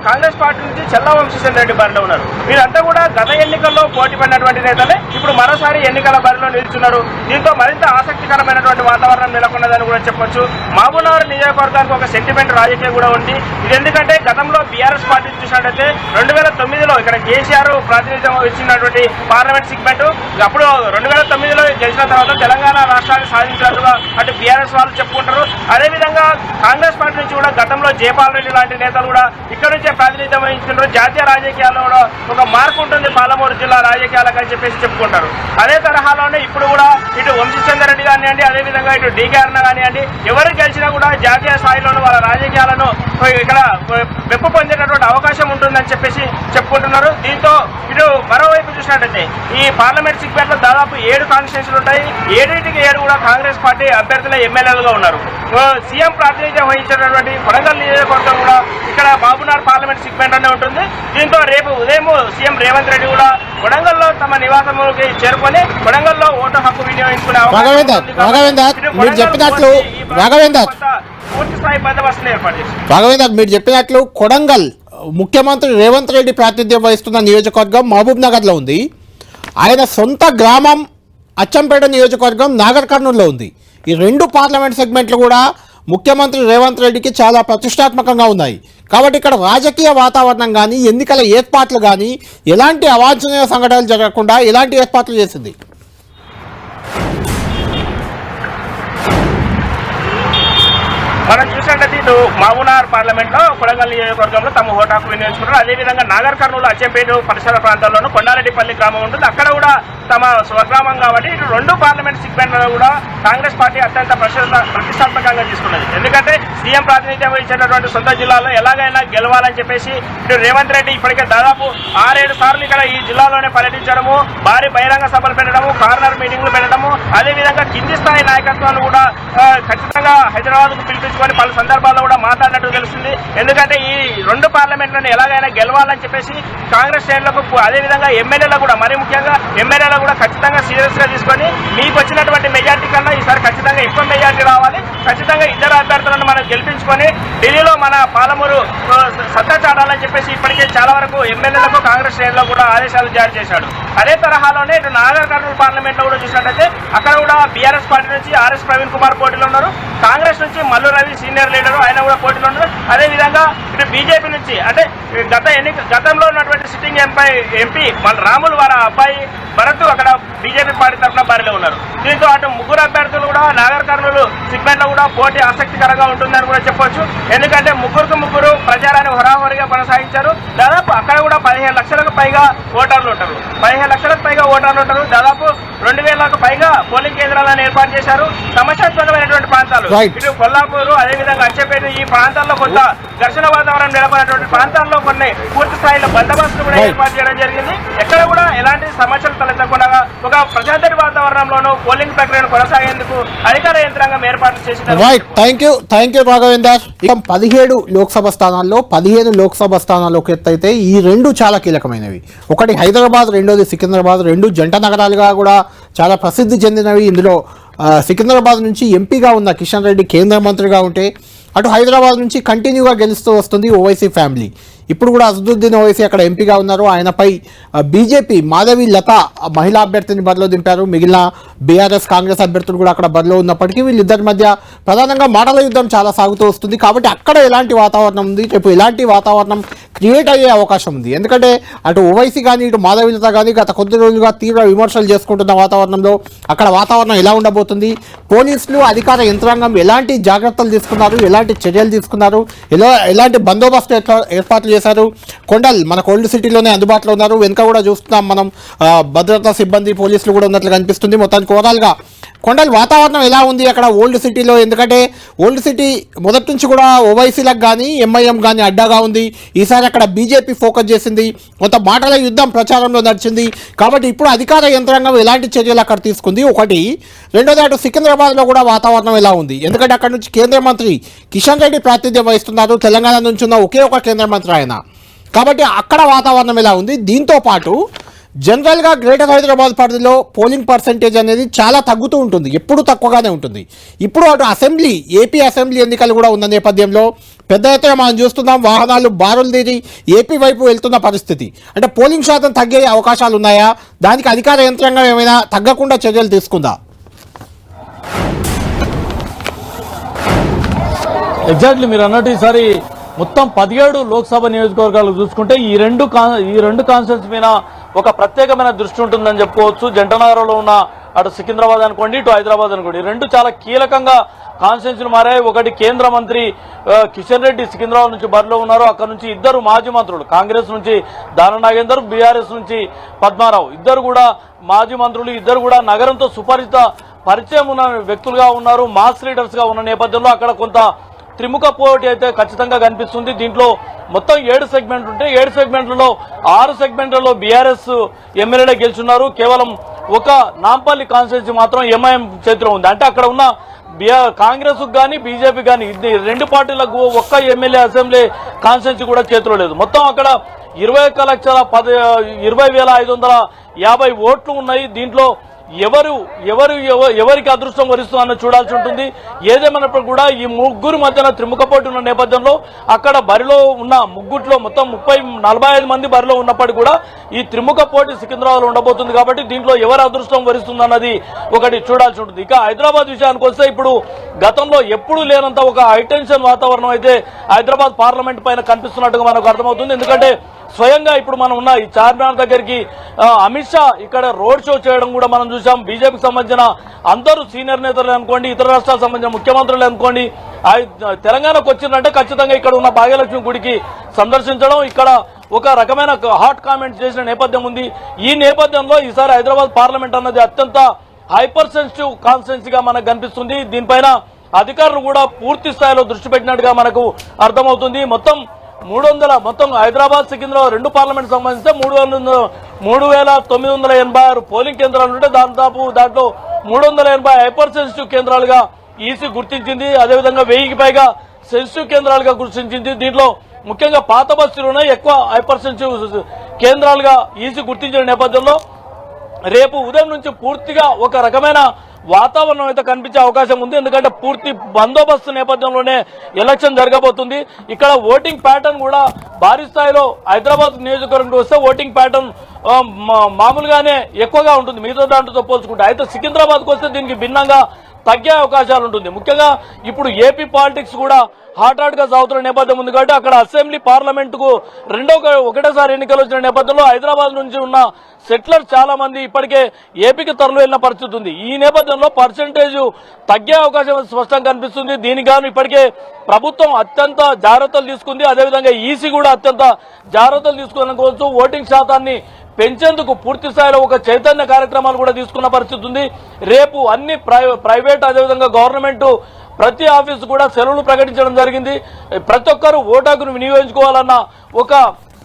కాంగ్రెస్ పార్టీ నుంచి చెల్లా వంశీచంద్ర రెడ్డి బారిలో ఉన్నారు. వీరంతా కూడా గత ఎన్నికల్లో పోటీ పడినటువంటి నేతలే ఇప్పుడు మరోసారి ఎన్నికల బారిలో నిలుచున్నారు. దీంతో మరింత ఆసక్తికరమైనటువంటి వాతావరణం నెలకొన్నదని కూడా చెప్పొచ్చు. మహబూబ్నగర్ నియోజకవర్గానికి ఒక సెంటిమెంట్ రాజకీయం కూడా ఉంది. ఇది ఎందుకంటే గతంలో బీఆర్ఎస్ పార్టీ చూసినట్టయితే 2009లో ఇక్కడ కేసీఆర్ ప్రాతినిధ్యం ఇచ్చినటువంటి పార్లమెంట్ సెగ్మెంట్ అప్పుడు 2009లో గెలిచిన తర్వాత తెలంగాణ రాష్ట్రాన్ని సాధించినట్టుగా అటు బీఆర్ఎస్ వాళ్ళు చెప్పుకుంటారు. అదేవిధంగా కాంగ్రెస్ పార్టీ నుంచి కూడా గతంలో జయపాల్ రెడ్డి లాంటి నేతలు కూడా ఇక్కడ నుంచే ప్రాతినిధ్యం వహించుకుంటారు. జాతీయ రాజకీయాల్లో కూడా ఒక మార్పు ఉంటుంది పాలమూరు జిల్లా రాజకీయాలకు అని చెప్పేసి చెప్పుకుంటారు. అదే తరహాలోనే ఇప్పుడు కూడా ఇటు వంశీచంద్ర రెడ్డి కానివ్వండి, అదేవిధంగా ఇటు డీకే అరుణ కానివ్వండి, ఎవరు గెలిచినా కూడా జాతీయ స్థాయిలోనూ వాళ్ళ రాజకీయాలను ఇక్కడ మెప్పు పొందేటటువంటి అవకాశం ఉంటుందని చెప్పేసి చెప్పుకుంటున్నారు. దీంతో ఇటు మరోవైపు చూసినట్టయితే ఈ పార్లమెంట్ సెగ్మెంట్లో దాదాపు 7 కాన్స్టిట్యూన్సీలు ఉంటాయి. 7కి 7 కూడా కాంగ్రెస్ పార్టీ అభ్యర్థుల ఎమ్మెల్యేలుగా ఉన్నారు. సీఎం ప్రాతినిధ్యం వహించినటువంటి కొడంగల్ నియోజకవర్గం కూడా ఇక్కడ మహబూబ్నగర్ పార్లమెంట్ సెగ్మెంట్ అనే ఉంటుంది. దీంతో రేపు ఉదయం సీఎం రేవంత్ రెడ్డి కూడా కొడంగల్లో తమ నివాసంలోకి చేరుకొని కొడంగల్లో ఓటు హక్కు వినియోగించుకునే పూర్తి స్థాయి బందోబస్తును ఏర్పాటు చేశారు. రాఘవేందర్, మీరు చెప్పినట్లు కొడంగల్ ముఖ్యమంత్రి రేవంత్ రెడ్డి ప్రాతినిధ్యం వహిస్తున్న నియోజకవర్గం మహబూబ్ నగర్లో ఉంది. ఆయన సొంత గ్రామం అచ్చంపేట నియోజకవర్గం నాగర్ కర్నూలులో ఉంది. ఈ 2 పార్లమెంట్ సెగ్మెంట్లు కూడా ముఖ్యమంత్రి రేవంత్ రెడ్డికి చాలా ప్రతిష్టాత్మకంగా ఉన్నాయి. కాబట్టి ఇక్కడ రాజకీయ వాతావరణం కానీ ఎన్నికల ఏర్పాట్లు కానీ ఎలాంటి అవాంఛనీయ సంఘటనలు జరగకుండా ఎలాంటి ఏర్పాట్లు చేసింది? మనం చూసినట్టయితే ఇటు మహబూబ్నగర్ పార్లమెంట్లో కొడంగల్ నియోజకవర్గంలో తమ ఓటు హక్కు వినియోగించుకున్నారు. అదేవిధంగా నాగర్ కర్నూలు అచ్చంపేట పరిసర ప్రాంతాల్లోనూ కొండారెడ్డిపల్లి గ్రామం ఉంటుంది. అక్కడ కూడా తమ స్వగ్రామం కాబట్టి ఇటు 2 పార్లమెంట్ సెగ్మెంట్లలో కూడా కాంగ్రెస్ పార్టీ అత్యంత ప్రతిష్టాత్మకంగా తీసుకున్నది. ఎందుకంటే సీఎం ప్రాతినిధ్యం వహించేటటువంటి సొంత జిల్లాలో ఎలాగైనా గెలవాలని చెప్పేసి ఇటు రేవంత్ రెడ్డి ఇప్పటికే దాదాపు 6-7 సార్లు ఇక్కడ ఈ జిల్లాలోనే పర్యటించడము, భారీ బహిరంగ సభలు పెట్టడము, కార్నర్ మీటింగ్లు పెట్టడము, అదేవిధంగా కింది స్థాయి నాయకత్వాన్ని కూడా ఖచ్చితంగా హైదరాబాద్కు పిలిపించుకోవడం తీసుకొని పలు సందర్భాల్లో కూడా మాట్లాడినట్టు తెలుస్తుంది. ఎందుకంటే ఈ 2 పార్లమెంట్లను ఎలాగైనా గెలవాలని చెప్పేసి కాంగ్రెస్ శ్రేణులకు అదేవిధంగా ఎమ్మెల్యేలకు కూడా, మరీ ముఖ్యంగా ఎమ్మెల్యేలకు కూడా ఖచ్చితంగా సీరియస్ గా తీసుకొని మీకు వచ్చినటువంటి మెజార్టీ కన్నా ఈసారి ఖచ్చితంగా ఎక్కువ మెజార్టీ రావాలి, ఖచ్చితంగా ఇద్దరు అభ్యర్థులను మనం గెలిపించుకొని ఢిల్లీలో మన పాలమూరు సత్తా చాటాలని చెప్పేసి ఇప్పటికే చాలా వరకు ఎమ్మెల్యేలకు కాంగ్రెస్ శ్రేణులకు కూడా ఆదేశాలు జారీ చేశాడు. అదే తరహాలోనే ఇటు నాగర్ కర్నూలు పార్లమెంట్ లో కూడా చూసినట్టయితే అక్కడ కూడా బీఆర్ఎస్ పార్టీ నుంచి ఆర్ఎస్ ప్రవీణ్ కుమార్ పోటీలో ఉన్నారు, కాంగ్రెస్ నుంచి మల్లు రవి సీనియర్ లీడర్ ఆయన కూడా పోటీలో ఉన్నారు. అదేవిధంగా ఇటు బీజేపీ నుంచి అంటే గతంలో ఉన్నటువంటి సిట్టింగ్ ఎంపీ మన రాములు వారి అబ్బాయి భరత్ అక్కడ బీజేపీ పార్టీ తరఫున బరిలో ఉన్నారు. దీంతో అటు ముగ్గురు అభ్యర్థులు కూడా నాగర్ కర్నూలు సెగ్మెంట్ లో కూడా పోటీ ఆసక్తికరంగా ఉంటుందని కూడా చెప్పొచ్చు. ఎందుకంటే ముగ్గురు ప్రచారాన్ని హోరాహోరీగా కొనసాగించారు. దాదాపు అక్కడ కూడా 15 లక్షలకు పైగా ఓటర్లు ఉంటారు. 15 లక్షలకు పైగా ఓటర్లు ఉంటారు. దాదాపు 2000లకు పైగా పోలింగ్ కేంద్రాలను ఏర్పాటు చేశారు. సమస్యాత్మకమైనటువంటి ప్రాంతాలు ఇటు కొల్లాపూరు, అదేవిధంగా అచ్చపేట ఈ ప్రాంతాల్లో కొంత ఘర్షణ వాతావరణం నెలకొన్నటువంటి ప్రాంతాల్లో కొన్ని పూర్తి స్థాయిలో బందోబస్తు కూడా ఏర్పాటు చేయడం జరిగింది. ఎక్కడ కూడా ఎలాంటి సమస్యలు తలెత్తకుండా ఒక ప్రజాదరణ వాతావరణంలోనూ పోలింగ్ ప్రక్రియను కొనసాగేందుకు అధికార యంత్రాంగం ఏర్పాటు చేసింది. Thank you Raghavender. 17 లోక్సభ స్థానాల్లో 15 లోక్సభ స్థానాల్లోకి ఎత్తైతే ఈ 2 చాలా కీలకమైనవి. ఒకటి హైదరాబాద్, రెండోది సికింద్రాబాద్. 2 జంట నగరాలుగా కూడా చాలా ప్రసిద్ధి చెందినవి. ఇందులో సికింద్రాబాద్ నుంచి ఎంపీగా ఉన్న కిషన్ రెడ్డి కేంద్ర మంత్రిగా ఉంటే, అటు హైదరాబాద్ నుంచి కంటిన్యూగా గెలుస్తూ వస్తుంది ఓవైసీ ఫ్యామిలీ. ఇప్పుడు కూడా అసదుద్దీన్ ఓవైసీ అక్కడ ఎంపీగా ఉన్నారు. ఆయనపై బీజేపీ మాధవి లత మహిళా అభ్యర్థిని బరిలో దింపారు. మిగిలిన బీఆర్ఎస్ కాంగ్రెస్ అభ్యర్థులు కూడా అక్కడ బరిలో ఉన్నప్పటికీ వీళ్ళిద్దరి మధ్య ప్రధానంగా మాటల యుద్ధం చాలా సాగుతూ వస్తుంది. కాబట్టి అక్కడ ఎలాంటి వాతావరణం ఉంది, రేపు ఎలాంటి వాతావరణం క్రియేట్ అయ్యే అవకాశం ఉంది. ఎందుకంటే అటు ఓవైసీ కానీ ఇటు మాధవి లత కానీ గత కొద్ది రోజులుగా తీవ్ర విమర్శలు చేసుకుంటున్న వాతావరణంలో అక్కడ వాతావరణం ఎలా ఉండబోతుంది, పోలీసులు అధికార యంత్రాంగం ఎలాంటి జాగ్రత్తలు తీసుకున్నారు, ఎలాంటి చర్యలు తీసుకున్నారు, ఎలాంటి బందోబస్తు ఏర్పాట్లు చేశారు. కొండల్ మన ఓల్డ్ సిటీలోనే అందుబాటులో ఉన్నారు. వెనుక కూడా చూస్తున్నాం మనం భద్రతా సిబ్బంది పోలీసులు కూడా ఉన్నట్లు కనిపిస్తుంది. మొత్తానికి ఓవరాల్గా కొండల్ వాతావరణం ఎలా ఉంది అక్కడ ఓల్డ్ సిటీలో? ఎందుకంటే ఓల్డ్ సిటీ మొదటి నుంచి కూడా ఓవైసీలకు కానీ ఎంఐఎం కానీ అడ్డాగా ఉంది. ఈసారి అక్కడ బీజేపీ ఫోకస్ చేసింది, కొంత మాటల యుద్ధం ప్రచారంలో నడిచింది. కాబట్టి ఇప్పుడు అధికార యంత్రాంగం ఎలాంటి చర్యలు అక్కడ తీసుకుంది ఒకటి. రెండోది అటు సికింద్రాబాద్లో కూడా వాతావరణం ఎలా ఉంది? ఎందుకంటే అక్కడ నుంచి కేంద్ర మంత్రి కిషన్ రెడ్డి ప్రాతినిధ్యం వహిస్తున్నారు. తెలంగాణ నుంచి ఉన్న ఒకే ఒక కేంద్ర మంత్రి ఆయన. కాబట్టి అక్కడ వాతావరణం ఎలా ఉంది? దీంతో పాటు జనరల్గా గ్రేటర్ హైదరాబాద్ పరిధిలో పోలింగ్ పర్సెంటేజ్ అనేది చాలా తగ్గుతూ ఉంటుంది, ఎప్పుడు తక్కువగానే ఉంటుంది. ఇప్పుడు అటు అసెంబ్లీ ఏపీ అసెంబ్లీ ఎన్నికలు కూడా ఉన్న నేపథ్యంలో పెద్ద ఎత్తున మనం చూస్తున్నాం వాహనాలు బారులు తీరి ఏపీ వైపు వెళ్తున్న పరిస్థితి. అంటే పోలింగ్ శాతం తగ్గే అవకాశాలు ఉన్నాయా? దానికి అధికార యంత్రాంగం ఏమైనా తగ్గకుండా చర్యలు తీసుకుందా? ఎగ్జాక్ట్లీ మీరు అన్నట్టు ఈసారి మొత్తం 17 లోక్సభ నియోజకవర్గాలు చూసుకుంటే ఈ రెండు కాన్స్టిట్యూన్స్ మీద ఒక ప్రత్యేకమైన దృష్టి ఉంటుందని చెప్పుకోవచ్చు. జంటనగరంలో ఉన్న అటు సికింద్రాబాద్ అనుకోండి, ఇటు హైదరాబాద్ అనుకోండి, 2 చాలా కీలకంగా కాన్స్టిట్యూన్సీలు మారాయి. ఒకటి కేంద్ర మంత్రి కిషన్ రెడ్డి సికింద్రాబాద్ నుంచి బరిలో ఉన్నారు. అక్కడ నుంచి 2 మాజీ మంత్రులు, కాంగ్రెస్ నుంచి దానం నాగేందర్, బీఆర్ఎస్ నుంచి పద్మారావు, 2 కూడా మాజీ మంత్రులు. 2 కూడా నగరంతో పరిచయం ఉన్న వ్యక్తులుగా ఉన్నారు, మాస్ లీడర్స్ గా ఉన్న నేపథ్యంలో అక్కడ కొంత త్రిముఖ పోటీ అయితే ఖచ్చితంగా కనిపిస్తుంది. దీంట్లో మొత్తం 7 సెగ్మెంట్లు ఉంటే 7 సెగ్మెంట్లలో 6 సెగ్మెంట్లలో బీఆర్ఎస్ ఎమ్మెల్యేలే గెలుచున్నారు. కేవలం ఒక నాంపల్లి కాన్స్టిట్యూన్సీ మాత్రం ఎంఐఎం చేతిలో ఉంది. అంటే అక్కడ ఉన్న కాంగ్రెస్ కానీ బీజేపీ కానీ 2 పార్టీలకు ఒక్క ఎమ్మెల్యే అసెంబ్లీ కాన్స్టిట్యూన్సీ కూడా చేతిలో లేదు. మొత్తం అక్కడ 21,550 ఓట్లు ఉన్నాయి. దీంట్లో ఎవరికి అదృష్టం వరిస్తుందన్న చూడాల్సి ఉంటుంది. ఏదేమైనప్పుడు కూడా ఈ ముగ్గురు మధ్యన త్రిముఖ పోటీ ఉన్న నేపథ్యంలో అక్కడ బరిలో ఉన్న ముగ్గుట్లో మొత్తం 45 మంది బరిలో ఉన్నప్పటికీ కూడా ఈ త్రిముఖ పోటీ సికింద్రాబాద్ ఉండబోతుంది. కాబట్టి దీంట్లో ఎవరు అదృష్టం వరిస్తుందన్నది ఒకటి చూడాల్సి ఉంటుంది. ఇక హైదరాబాద్ విషయానికి వస్తే ఇప్పుడు గతంలో ఎప్పుడూ లేనంత ఒక హైటెన్షన్ వాతావరణం అయితే హైదరాబాద్ పార్లమెంట్ పైన కనిపిస్తున్నట్టుగా మనకు అర్థమవుతుంది. ఎందుకంటే స్వయంగా ఇప్పుడు మనం ఉన్న ఈ చార్మినార్ దగ్గరికి అమిత్ షా ఇక్కడ రోడ్ షో చేయడం కూడా మనం చూసాం. బీజేపీకి సంబంధించిన అందరూ సీనియర్ నేతలు అనుకోండి, ఇతర రాష్ట్రాలకు సంబంధించిన ముఖ్యమంత్రులు అనుకోండి, తెలంగాణకు వచ్చిందంటే ఖచ్చితంగా ఇక్కడ ఉన్న భాగ్యలక్ష్మి గుడికి సందర్శించడం, ఇక్కడ ఒక రకమైన హాట్ కామెంట్స్ చేసిన నేపథ్యం ఉంది. ఈ నేపథ్యంలో ఈసారి హైదరాబాద్ పార్లమెంట్ అన్నది అత్యంత హైపర్ సెన్సిటివ్ కాన్స్టిట్యున్సీగా మనకు కనిపిస్తుంది. దీనిపైన అధికారులు కూడా పూర్తి స్థాయిలో దృష్టి పెట్టినట్టుగా మనకు అర్థమవుతుంది. మొత్తం హైదరాబాద్ సికింద్రాబాద్ 2 పార్లమెంట్ సంబంధించి 3,986 పోలింగ్ కేంద్రాలు ఉంటే దాంట్లో 380 హైపర్ సెన్సిటివ్ కేంద్రాలుగా ఈసీ గుర్తించింది. అదేవిధంగా 1000కి పైగా సెన్సిటివ్ కేంద్రాలుగా గుర్తించింది. దీంట్లో ముఖ్యంగా పాత బస్తీలోనే ఎక్కువ హైపర్ సెన్సిటివ్ కేంద్రాలుగా ఈసీ గుర్తించిన నేపథ్యంలో రేపు ఉదయం నుంచి పూర్తిగా ఒక రకమైన వాతావరణం అయితే కనిపించే అవకాశం ఉంది. ఎందుకంటే పూర్తి బందోబస్తు నేపథ్యంలోనే ఎలక్షన్ జరగబోతుంది. ఇక్కడ ఓటింగ్ ప్యాటర్న్ కూడా భారీ స్థాయిలో హైదరాబాద్ నియోజకవర్గం వస్తే ఓటింగ్ ప్యాటర్న్ మామూలుగానే ఎక్కువగా ఉంటుంది మిగతా దాంట్లో పోల్చుకుంటే. అయితే సికింద్రాబాద్కు వస్తే దీనికి భిన్నంగా తగ్గే అవకాశాలు ఉంటుంది. ముఖ్యంగా ఇప్పుడు ఏపీ పాలిటిక్స్ కూడా హాట్ గా సాగుతున్న నేపథ్యం ఉంది కాబట్టి అక్కడ అసెంబ్లీ పార్లమెంటుకు ఒకటేసారి ఎన్నికలు వచ్చిన నేపథ్యంలో హైదరాబాద్ నుంచి ఉన్న సెటిలర్ చాలా మంది ఇప్పటికే ఏపీకి తరలి వెళ్ళిన పరిస్థితి ఉంది. ఈ నేపథ్యంలో పర్సెంటేజ్ తగ్గే అవకాశం స్పష్టంగా కనిపిస్తుంది. దీనికి గాను ఇప్పటికే ప్రభుత్వం అత్యంత జాగ్రత్తలు తీసుకుంది. అదేవిధంగా ఈసీ కూడా అత్యంత జాగ్రత్తలు తీసుకోవచ్చు. ఓటింగ్ శాతాన్ని పెంచేందుకు పూర్తి స్థాయిలో ఒక చైతన్య కార్యక్రమాలు కూడా తీసుకున్న పరిస్థితి ఉంది. రేపు అన్ని ప్రైవేట్ అదేవిధంగా గవర్నమెంట్ ప్రతి ఆఫీసు కూడా సెలవులు ప్రకటించడం జరిగింది. ప్రతి ఒక్కరూ ఓటు హక్కును వినియోగించుకోవాలన్న ఒక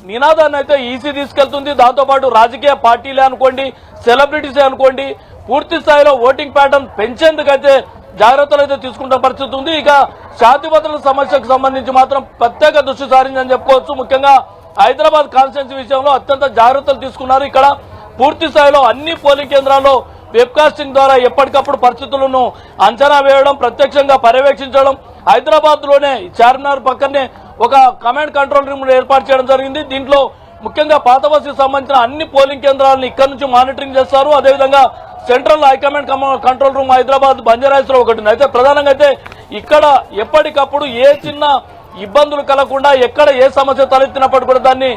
నినాదాన్ని అయితే ఈసీ తీసుకెళ్తుంది. దాంతోపాటు రాజకీయ పార్టీలే అనుకోండి, సెలబ్రిటీసే అనుకోండి, పూర్తి స్థాయిలో ఓటింగ్ ప్యాటర్న్ పెంచేందుకైతే జాగ్రత్తలు అయితే తీసుకుంటున్న పరిస్థితి ఉంది. ఇక శాంతి భద్రతల సమస్యకు సంబంధించి మాత్రం ప్రత్యేక దృష్టి సారిందని చెప్పుకోవచ్చు. ముఖ్యంగా హైదరాబాద్ కాన్స్టిట్యున్సీ విషయంలో అత్యంత జాగ్రత్తలు తీసుకున్నారు. ఇక్కడ పూర్తి స్థాయిలో అన్ని పోలింగ్ కేంద్రాల్లో వెబ్కాస్టింగ్ ద్వారా ఎప్పటికప్పుడు పరిస్థితులను అంచనా వేయడం, ప్రత్యక్షంగా పర్యవేక్షించడం. హైదరాబాద్ లోనే చార్మినార్ పక్కనే ఒక కమాండ్ కంట్రోల్ రూమ్ ఏర్పాటు చేయడం జరిగింది. దీంట్లో ముఖ్యంగా పాత బస్తీకి సంబంధించిన అన్ని పోలింగ్ కేంద్రాలను ఇక్కడ నుంచి మానిటరింగ్ చేస్తారు. అదేవిధంగా central high command control room Hyderabad Banjara Hills లో ఒకటి ఉంది. అయితే ప్రధానంగా అయితే ఇక్కడ ఎప్పటికప్పుడు ఏ చిన్న ఇబ్బందులు కలగకుండా ఎక్కడ ఏ సమస్య తలెత్తినప్పుడు కూడా దాన్ని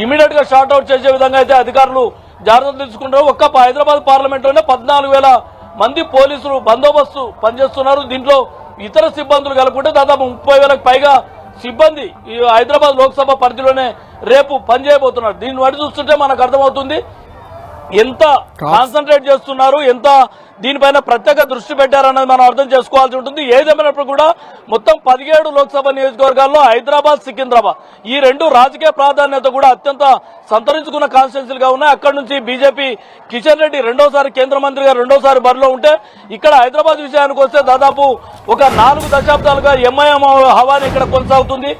ఇమీడియట్ గా షార్ట్ అవుట్ చేసే విధంగా అయితే అధికారులు జాగ్రత్తలు తీసుకుంటారు. ఒక్క హైదరాబాద్ పార్లమెంట్ లోనే 14,000 మంది పోలీసులు బందోబస్తు పనిచేస్తున్నారు. దీంట్లో ఇతర సిబ్బందులు కలుపుకుంటే దాదాపు 30,000కు పైగా సిబ్బంది ఈ హైదరాబాద్ లోక్సభ పరిధిలోనే రేపు పనిచేయబోతున్నారు. దీన్ని బట్టి చూస్తుంటే మనకు అర్థమవుతుంది ఎంత కాన్సన్ట్రేట్ చేస్తున్నారు, ఎంత దీనిపైన ప్రత్యేక దృష్టి పెట్టారన్నది మనం అర్థం చేసుకోవాల్సి ఉంటుంది. ఏదేమైనప్పుడు కూడా మొత్తం 17 లోక్సభ నియోజకవర్గాల్లో హైదరాబాద్, సికింద్రాబాద్ ఈ రెండు రాజకీయ ప్రాధాన్యత కూడా అత్యంత సంతరించుకున్న కాన్స్టిట్యున్సీలుగా ఉన్నాయి. అక్కడి నుంచి బీజేపీ కిషన్ రెడ్డి రెండోసారి కేంద్ర మంత్రిగా రెండోసారి బరిలో ఉంటే, ఇక్కడ హైదరాబాద్ విషయానికి వస్తే దాదాపు ఒక 4 దశాబ్దాలుగా ఎంఐఎం హవాని ఇక్కడ కొనసాగుతుంది.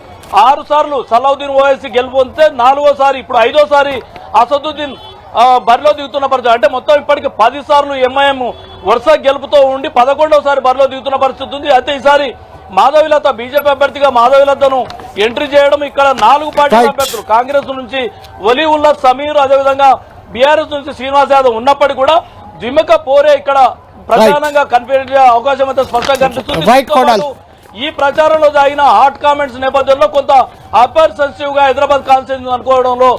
6 సార్లు సలావుద్దీన్ ఓవైసీ గెలుపొందితే 4వసారి ఇప్పుడు 5వసారి అసదుద్దీన్ బరిలో దిగుతున్న పరిస్థితి. అంటే మొత్తం ఇప్పటికి 10 సార్లు ఎంఐఎం వరుస గెలుపుతో ఉండి 11వసారి బరిలో దిగుతున్న పరిస్థితి ఉంది. అయితే ఈసారి మాధవిలత బీజేపీ అభ్యర్థిగా మాధవిలతను ఎంట్రీ చేయడం, ఇక్కడ 4 పార్టీల అభ్యర్థులు కాంగ్రెస్ నుంచి వలీవుల్లా సమీర్, అదేవిధంగా బీఆర్ఎస్ నుంచి శ్రీనివాస్ యాదవ్ ఉన్నప్పటికీ కూడా ద్విముఖ పోరే ఇక్కడ ప్రధానంగా కనిపించే అవకాశం అయితే స్పష్టంగా కనిపిస్తుంది. ఈ ప్రచారంలో జరిగిన హాట్ కామెంట్స్ నేపథ్యంలో కొంత అపర్ సెన్సిటివ్ గా హైదరాబాద్ కాన్స్టిట్యున్సీ అనుకోవడంలో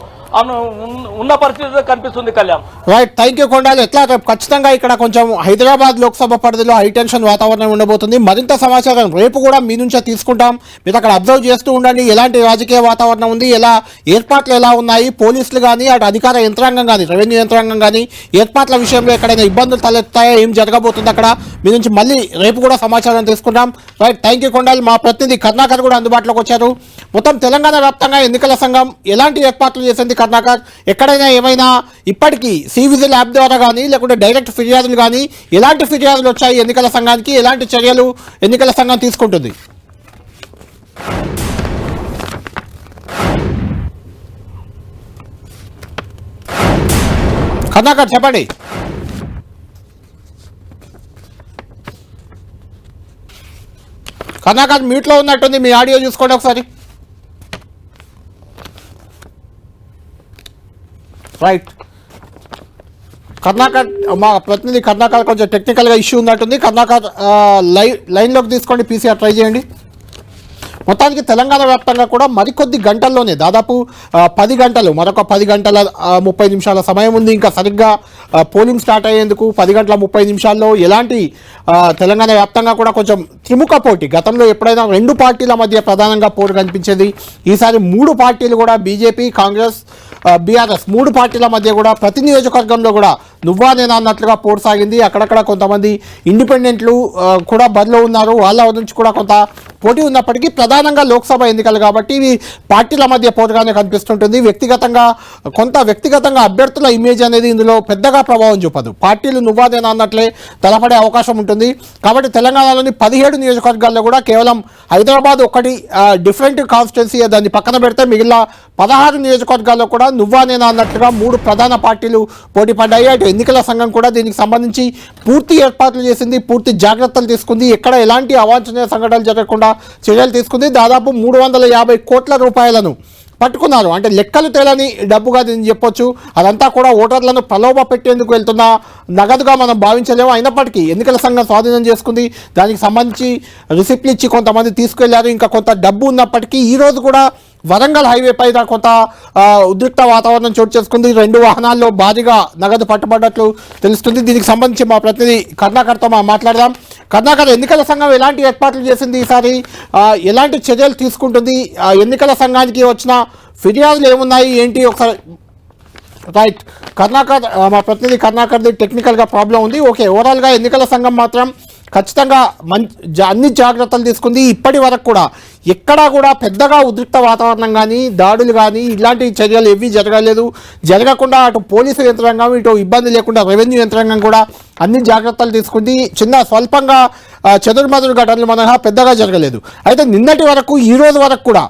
ఉన్న పరిస్థితి కనిపిస్తుంది. Kalyan right, thank you Kondali. ఎట్లా ఖచ్చితంగా ఇక్కడ కొంచెం హైదరాబాద్ లోక్సభ పరిధిలో హై టెన్షన్ వాతావరణం ఉండబోతుంది. మరింత సమాచారం రేపు కూడా మీ నుంచే తీసుకుంటాం. మీరు అక్కడ అబ్జర్వ్ చేస్తూ ఉండండి ఎలాంటి రాజకీయ వాతావరణం ఉంది, ఎలా ఏర్పాట్లు ఎలా ఉన్నాయి, పోలీసులు కానీ అటు అధికార యంత్రాంగం కానీ రెవెన్యూ యంత్రాంగం కానీ ఏర్పాట్ల విషయంలో ఎక్కడైనా ఇబ్బందులు తలెత్తాయో ఏం జరగబోతుంది అక్కడ మీ నుంచి మళ్ళీ రేపు కూడా సమాచారం తీసుకుంటాం. Right, thank you Kondali. మా ప్రతినిధి కర్ణాకర్ కూడా అందుబాటులోకి వచ్చారు. మొత్తం తెలంగాణ వ్యాప్తంగా ఎన్నికల సంఘం ఎలాంటి ఏర్పాట్లు చేసింది కర్ణాకర్? ఎక్కడైనా ఏమైనా ఇప్పటికీ సివిజిల్ యాప్ ద్వారా కానీ లేకుంటే డైరెక్ట్ ఫిర్యాదులు కానీ ఎలాంటి ఫిర్యాదులు వచ్చాయి ఎన్నికల సంఘానికి? ఎలాంటి చర్యలు ఎన్నికల సంఘం తీసుకుంటుంది? కర్ణాకర్ చెప్పండి. కర్ణాకర్ మ్యూట్లో ఉన్నట్టుంది, మీ ఆడియో చూసుకోండి ఒకసారి. రైట్, కర్ణాకర్ మా ప్రతినిధి కర్ణాకర్ కొంచెం టెక్నికల్గా ఇష్యూ ఉన్నట్టుంది. కర్ణాకర్ లైన్లోకి తీసుకోండి, పీసీఆర్ ట్రై చేయండి. మొత్తానికి తెలంగాణ వ్యాప్తంగా కూడా మరికొద్ది గంటల్లోనే దాదాపు 10 గంటలు, మరొక 10 గంటల 30 నిమిషాల సమయం ఉంది ఇంకా సరిగ్గా పోలింగ్ స్టార్ట్ అయ్యేందుకు. 10 గంటల 30 నిమిషాల్లో ఎలాంటి తెలంగాణ వ్యాప్తంగా కూడా కొంచెం త్రిముఖ పోటీ. గతంలో ఎప్పుడైనా 2 పార్టీల మధ్య ప్రధానంగా పోటీ కనిపించేది, ఈసారి 3 పార్టీలు కూడా బీజేపీ, కాంగ్రెస్, బీఆర్ఎస్ 3 పార్టీల మధ్య కూడా ప్రతి నియోజకవర్గంలో కూడా నువ్వా నేనా అన్నట్లుగా పోరు సాగింది. అక్కడక్కడ కొంతమంది ఇండిపెండెంట్లు కూడా బరిలో ఉన్నారు. వాళ్ళ నుంచి కూడా కొంత పోటీ ఉన్నప్పటికీ ప్రధానంగా లోక్సభ ఎన్నికలు కాబట్టి ఇవి పార్టీల మధ్య పోరుగానే కనిపిస్తుంటుంది. వ్యక్తిగతంగా అభ్యర్థుల ఇమేజ్ అనేది ఇందులో పెద్దగా ప్రభావం చూపదు. పార్టీలు నువ్వా నేనా అన్నట్లే తలపడే అవకాశం ఉంటుంది. కాబట్టి తెలంగాణలోని 17 నియోజకవర్గాల్లో కూడా కేవలం హైదరాబాద్ ఒకటి డిఫరెంట్ కాన్స్టిట్యున్సీ, దాన్ని పక్కన పెడితే మిగిలిన 16 నియోజకవర్గాల్లో కూడా నువ్వా నేనా అన్నట్లుగా 3 ప్రధాన పార్టీలు పోటీ పడ్డాయి. అటు ఎన్నికల సంఘం కూడా దీనికి సంబంధించి పూర్తి ఏర్పాట్లు చేసింది, పూర్తి జాగ్రత్తలు తీసుకుంది. ఎక్కడ ఎలాంటి అవాంఛనీయ సంఘటనలు జరగకుండా చర్యలు తీసుకుంది. దాదాపు 350 కోట్ల రూపాయలను పట్టుకున్నారు. అంటే లెక్కలు తేలని డబ్బుగా దీన్ని చెప్పొచ్చు. అదంతా కూడా ఓటర్లను ప్రలోభ పెట్టేందుకు వెళ్తున్న నగదుగా మనం భావించలేము. అయినప్పటికీ ఎన్నికల సంఘం స్వాధీనం చేసుకుంది. దానికి సంబంధించి రిసిప్ట్లు ఇచ్చి కొంతమంది తీసుకెళ్లారు. ఇంకా కొంత డబ్బు ఉన్నప్పటికీ ఈరోజు కూడా వరంగల్ హైవే పైన కొంత ఉద్రిక్త వాతావరణం చోటు చేసుకుంది. 2 వాహనాల్లో భారీగా నగదు పట్టుబడ్డట్లు తెలుస్తుంది. దీనికి సంబంధించి మా ప్రతినిధి కర్ణాకర్తో మాట్లాడదాం. కర్ణాకర్, ఎన్నికల సంఘం ఎలాంటి ఏర్పాట్లు చేసింది, ఈసారి ఎలాంటి చర్యలు తీసుకుంటుంది, ఎన్నికల సంఘానికి వచ్చిన ఫిర్యాదులు ఏమున్నాయి ఏంటి ఒకసారి? రైట్ కర్ణాకర్, మా ప్రతినిధి కర్ణాకర్ది టెక్నికల్గా ప్రాబ్లం ఉంది. ఓకే, ఓవరాల్గా ఎన్నికల సంఘం మాత్రం ఖచ్చితంగా అన్ని జాగ్రత్తలు తీసుకుంది. ఇప్పటి వరకు కూడా ఎక్కడా కూడా పెద్దగా ఉద్రిక్త వాతావరణం కానీ దాడులు కానీ ఇలాంటి చర్యలు ఏవి జరగలేదు. జరగకుండా అటు పోలీసు యంత్రాంగం ఇటు ఇబ్బంది లేకుండా రెవెన్యూ యంత్రాంగం కూడా అన్ని జాగ్రత్తలు తీసుకుంది. స్వల్పంగా చెదురుమదురు ఘటనలు మనహా పెద్దగా జరగలేదు. అయితే నిన్నటి వరకు ఈ రోజు వరకు కూడా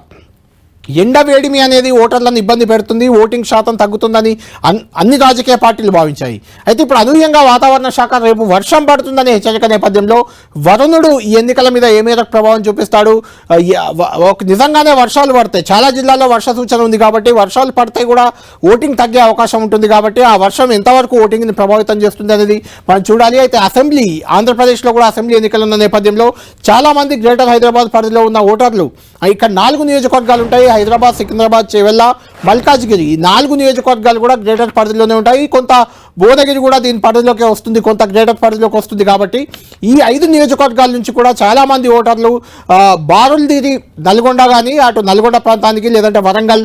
ఎండ వేడిమి అనేది ఓటర్లను ఇబ్బంది పెడుతుంది, ఓటింగ్ శాతం తగ్గుతుందని అన్ని రాజకీయ పార్టీలు భావించాయి. అయితే ఇప్పుడు అనూహ్యంగా వాతావరణ శాఖ రేపు వర్షం పడుతుందనే హెచ్చరిక నేపథ్యంలో వరుణుడు ఈ ఎన్నికల మీద ఏ మేరకు ప్రభావం చూపిస్తాడు? నిజంగానే వర్షాలు పడతాయి, చాలా జిల్లాల్లో వర్ష సూచన ఉంది కాబట్టి వర్షాలు పడితే కూడా ఓటింగ్ తగ్గే అవకాశం ఉంటుంది. కాబట్టి ఆ వర్షం ఎంతవరకు ఓటింగ్ని ప్రభావితం చేస్తుంది అనేది మనం చూడాలి. అయితే అసెంబ్లీ, ఆంధ్రప్రదేశ్లో కూడా అసెంబ్లీ ఎన్నికలు ఉన్న నేపథ్యంలో చాలామంది గ్రేటర్ హైదరాబాద్ పరిధిలో ఉన్న ఓటర్లు, ఇక్కడ 4 నియోజకవర్గాలు ఉంటాయి, హైదరాబాద్, సికింద్రాబాద్, చేవెళ్ళ, మల్కాజ్గిరి, ఈ 4 నియోజకవర్గాలు కూడా గ్రేటర్ పరిధిలోనే ఉంటాయి. కొంత భువనగిరి కూడా దీని పరిధిలోకి వస్తుంది, కొంత గ్రేటర్ పరిధిలోకి వస్తుంది. కాబట్టి ఈ 5 నియోజకవర్గాల నుంచి కూడా చాలామంది ఓటర్లు బారులు తీరి నల్గొండ కానీ అటు నల్గొండ ప్రాంతానికి లేదంటే వరంగల్,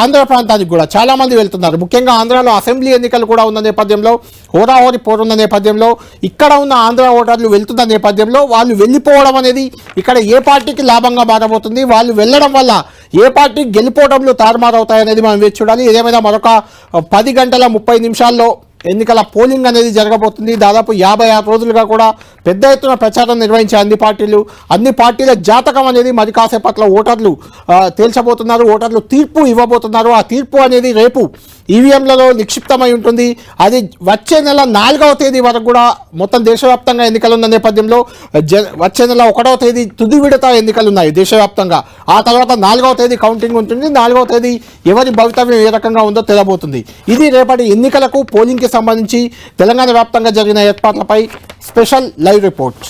ఆంధ్ర ప్రాంతానికి కూడా చాలామంది వెళ్తున్నారు. ముఖ్యంగా ఆంధ్రాలో అసెంబ్లీ ఎన్నికలు కూడా ఉన్న నేపథ్యంలో, హోరాహోరీ పోరున్న నేపథ్యంలో, ఇక్కడ ఉన్న ఆంధ్ర ఓటర్లు వెళ్తున్న నేపథ్యంలో వాళ్ళు వెళ్ళిపోవడం అనేది ఇక్కడ ఏ పార్టీకి లాభంగా మారబోతుంది, వాళ్ళు వెళ్ళడం వల్ల ఏ పార్టీ గెలిపోవడంలో తారుమారవుతాయనేది మనం వేచి చూడాలి. ఏదేమైనా మరొక 10 గంటల 30 నిమిషాల్లో ఎన్నికల పోలింగ్ అనేది జరగబోతుంది. దాదాపు 56 రోజులుగా కూడా పెద్ద ఎత్తున ప్రచారం నిర్వహించే అన్ని పార్టీల జాతకం అనేది మరి కాసేపట్లో ఓటర్లు తేల్చబోతున్నారు, ఓటర్లు తీర్పు ఇవ్వబోతున్నారు. ఆ తీర్పు అనేది రేపు ఈవీఎంలలో నిక్షిప్తమై ఉంటుంది. అది వచ్చే నెల 4వ తేదీ వరకు కూడా మొత్తం దేశవ్యాప్తంగా ఎన్నికలు ఉన్న నేపథ్యంలో వచ్చే నెల 1వ తేదీ తుది విడత ఎన్నికలు ఉన్నాయి దేశవ్యాప్తంగా. ఆ తర్వాత 4వ తేదీ కౌంటింగ్ ఉంటుంది. 4వ తేదీ ఎవరి భవితవ్యం ఏ రకంగా ఉందో తెలబోతుంది. ఇది రేపటి ఎన్నికలకు పోలింగ్కి సంబంధించి తెలంగాణ వ్యాప్తంగా జరిగిన ఏర్పాట్లపై స్పెషల్ లైవ్ రిపోర్ట్.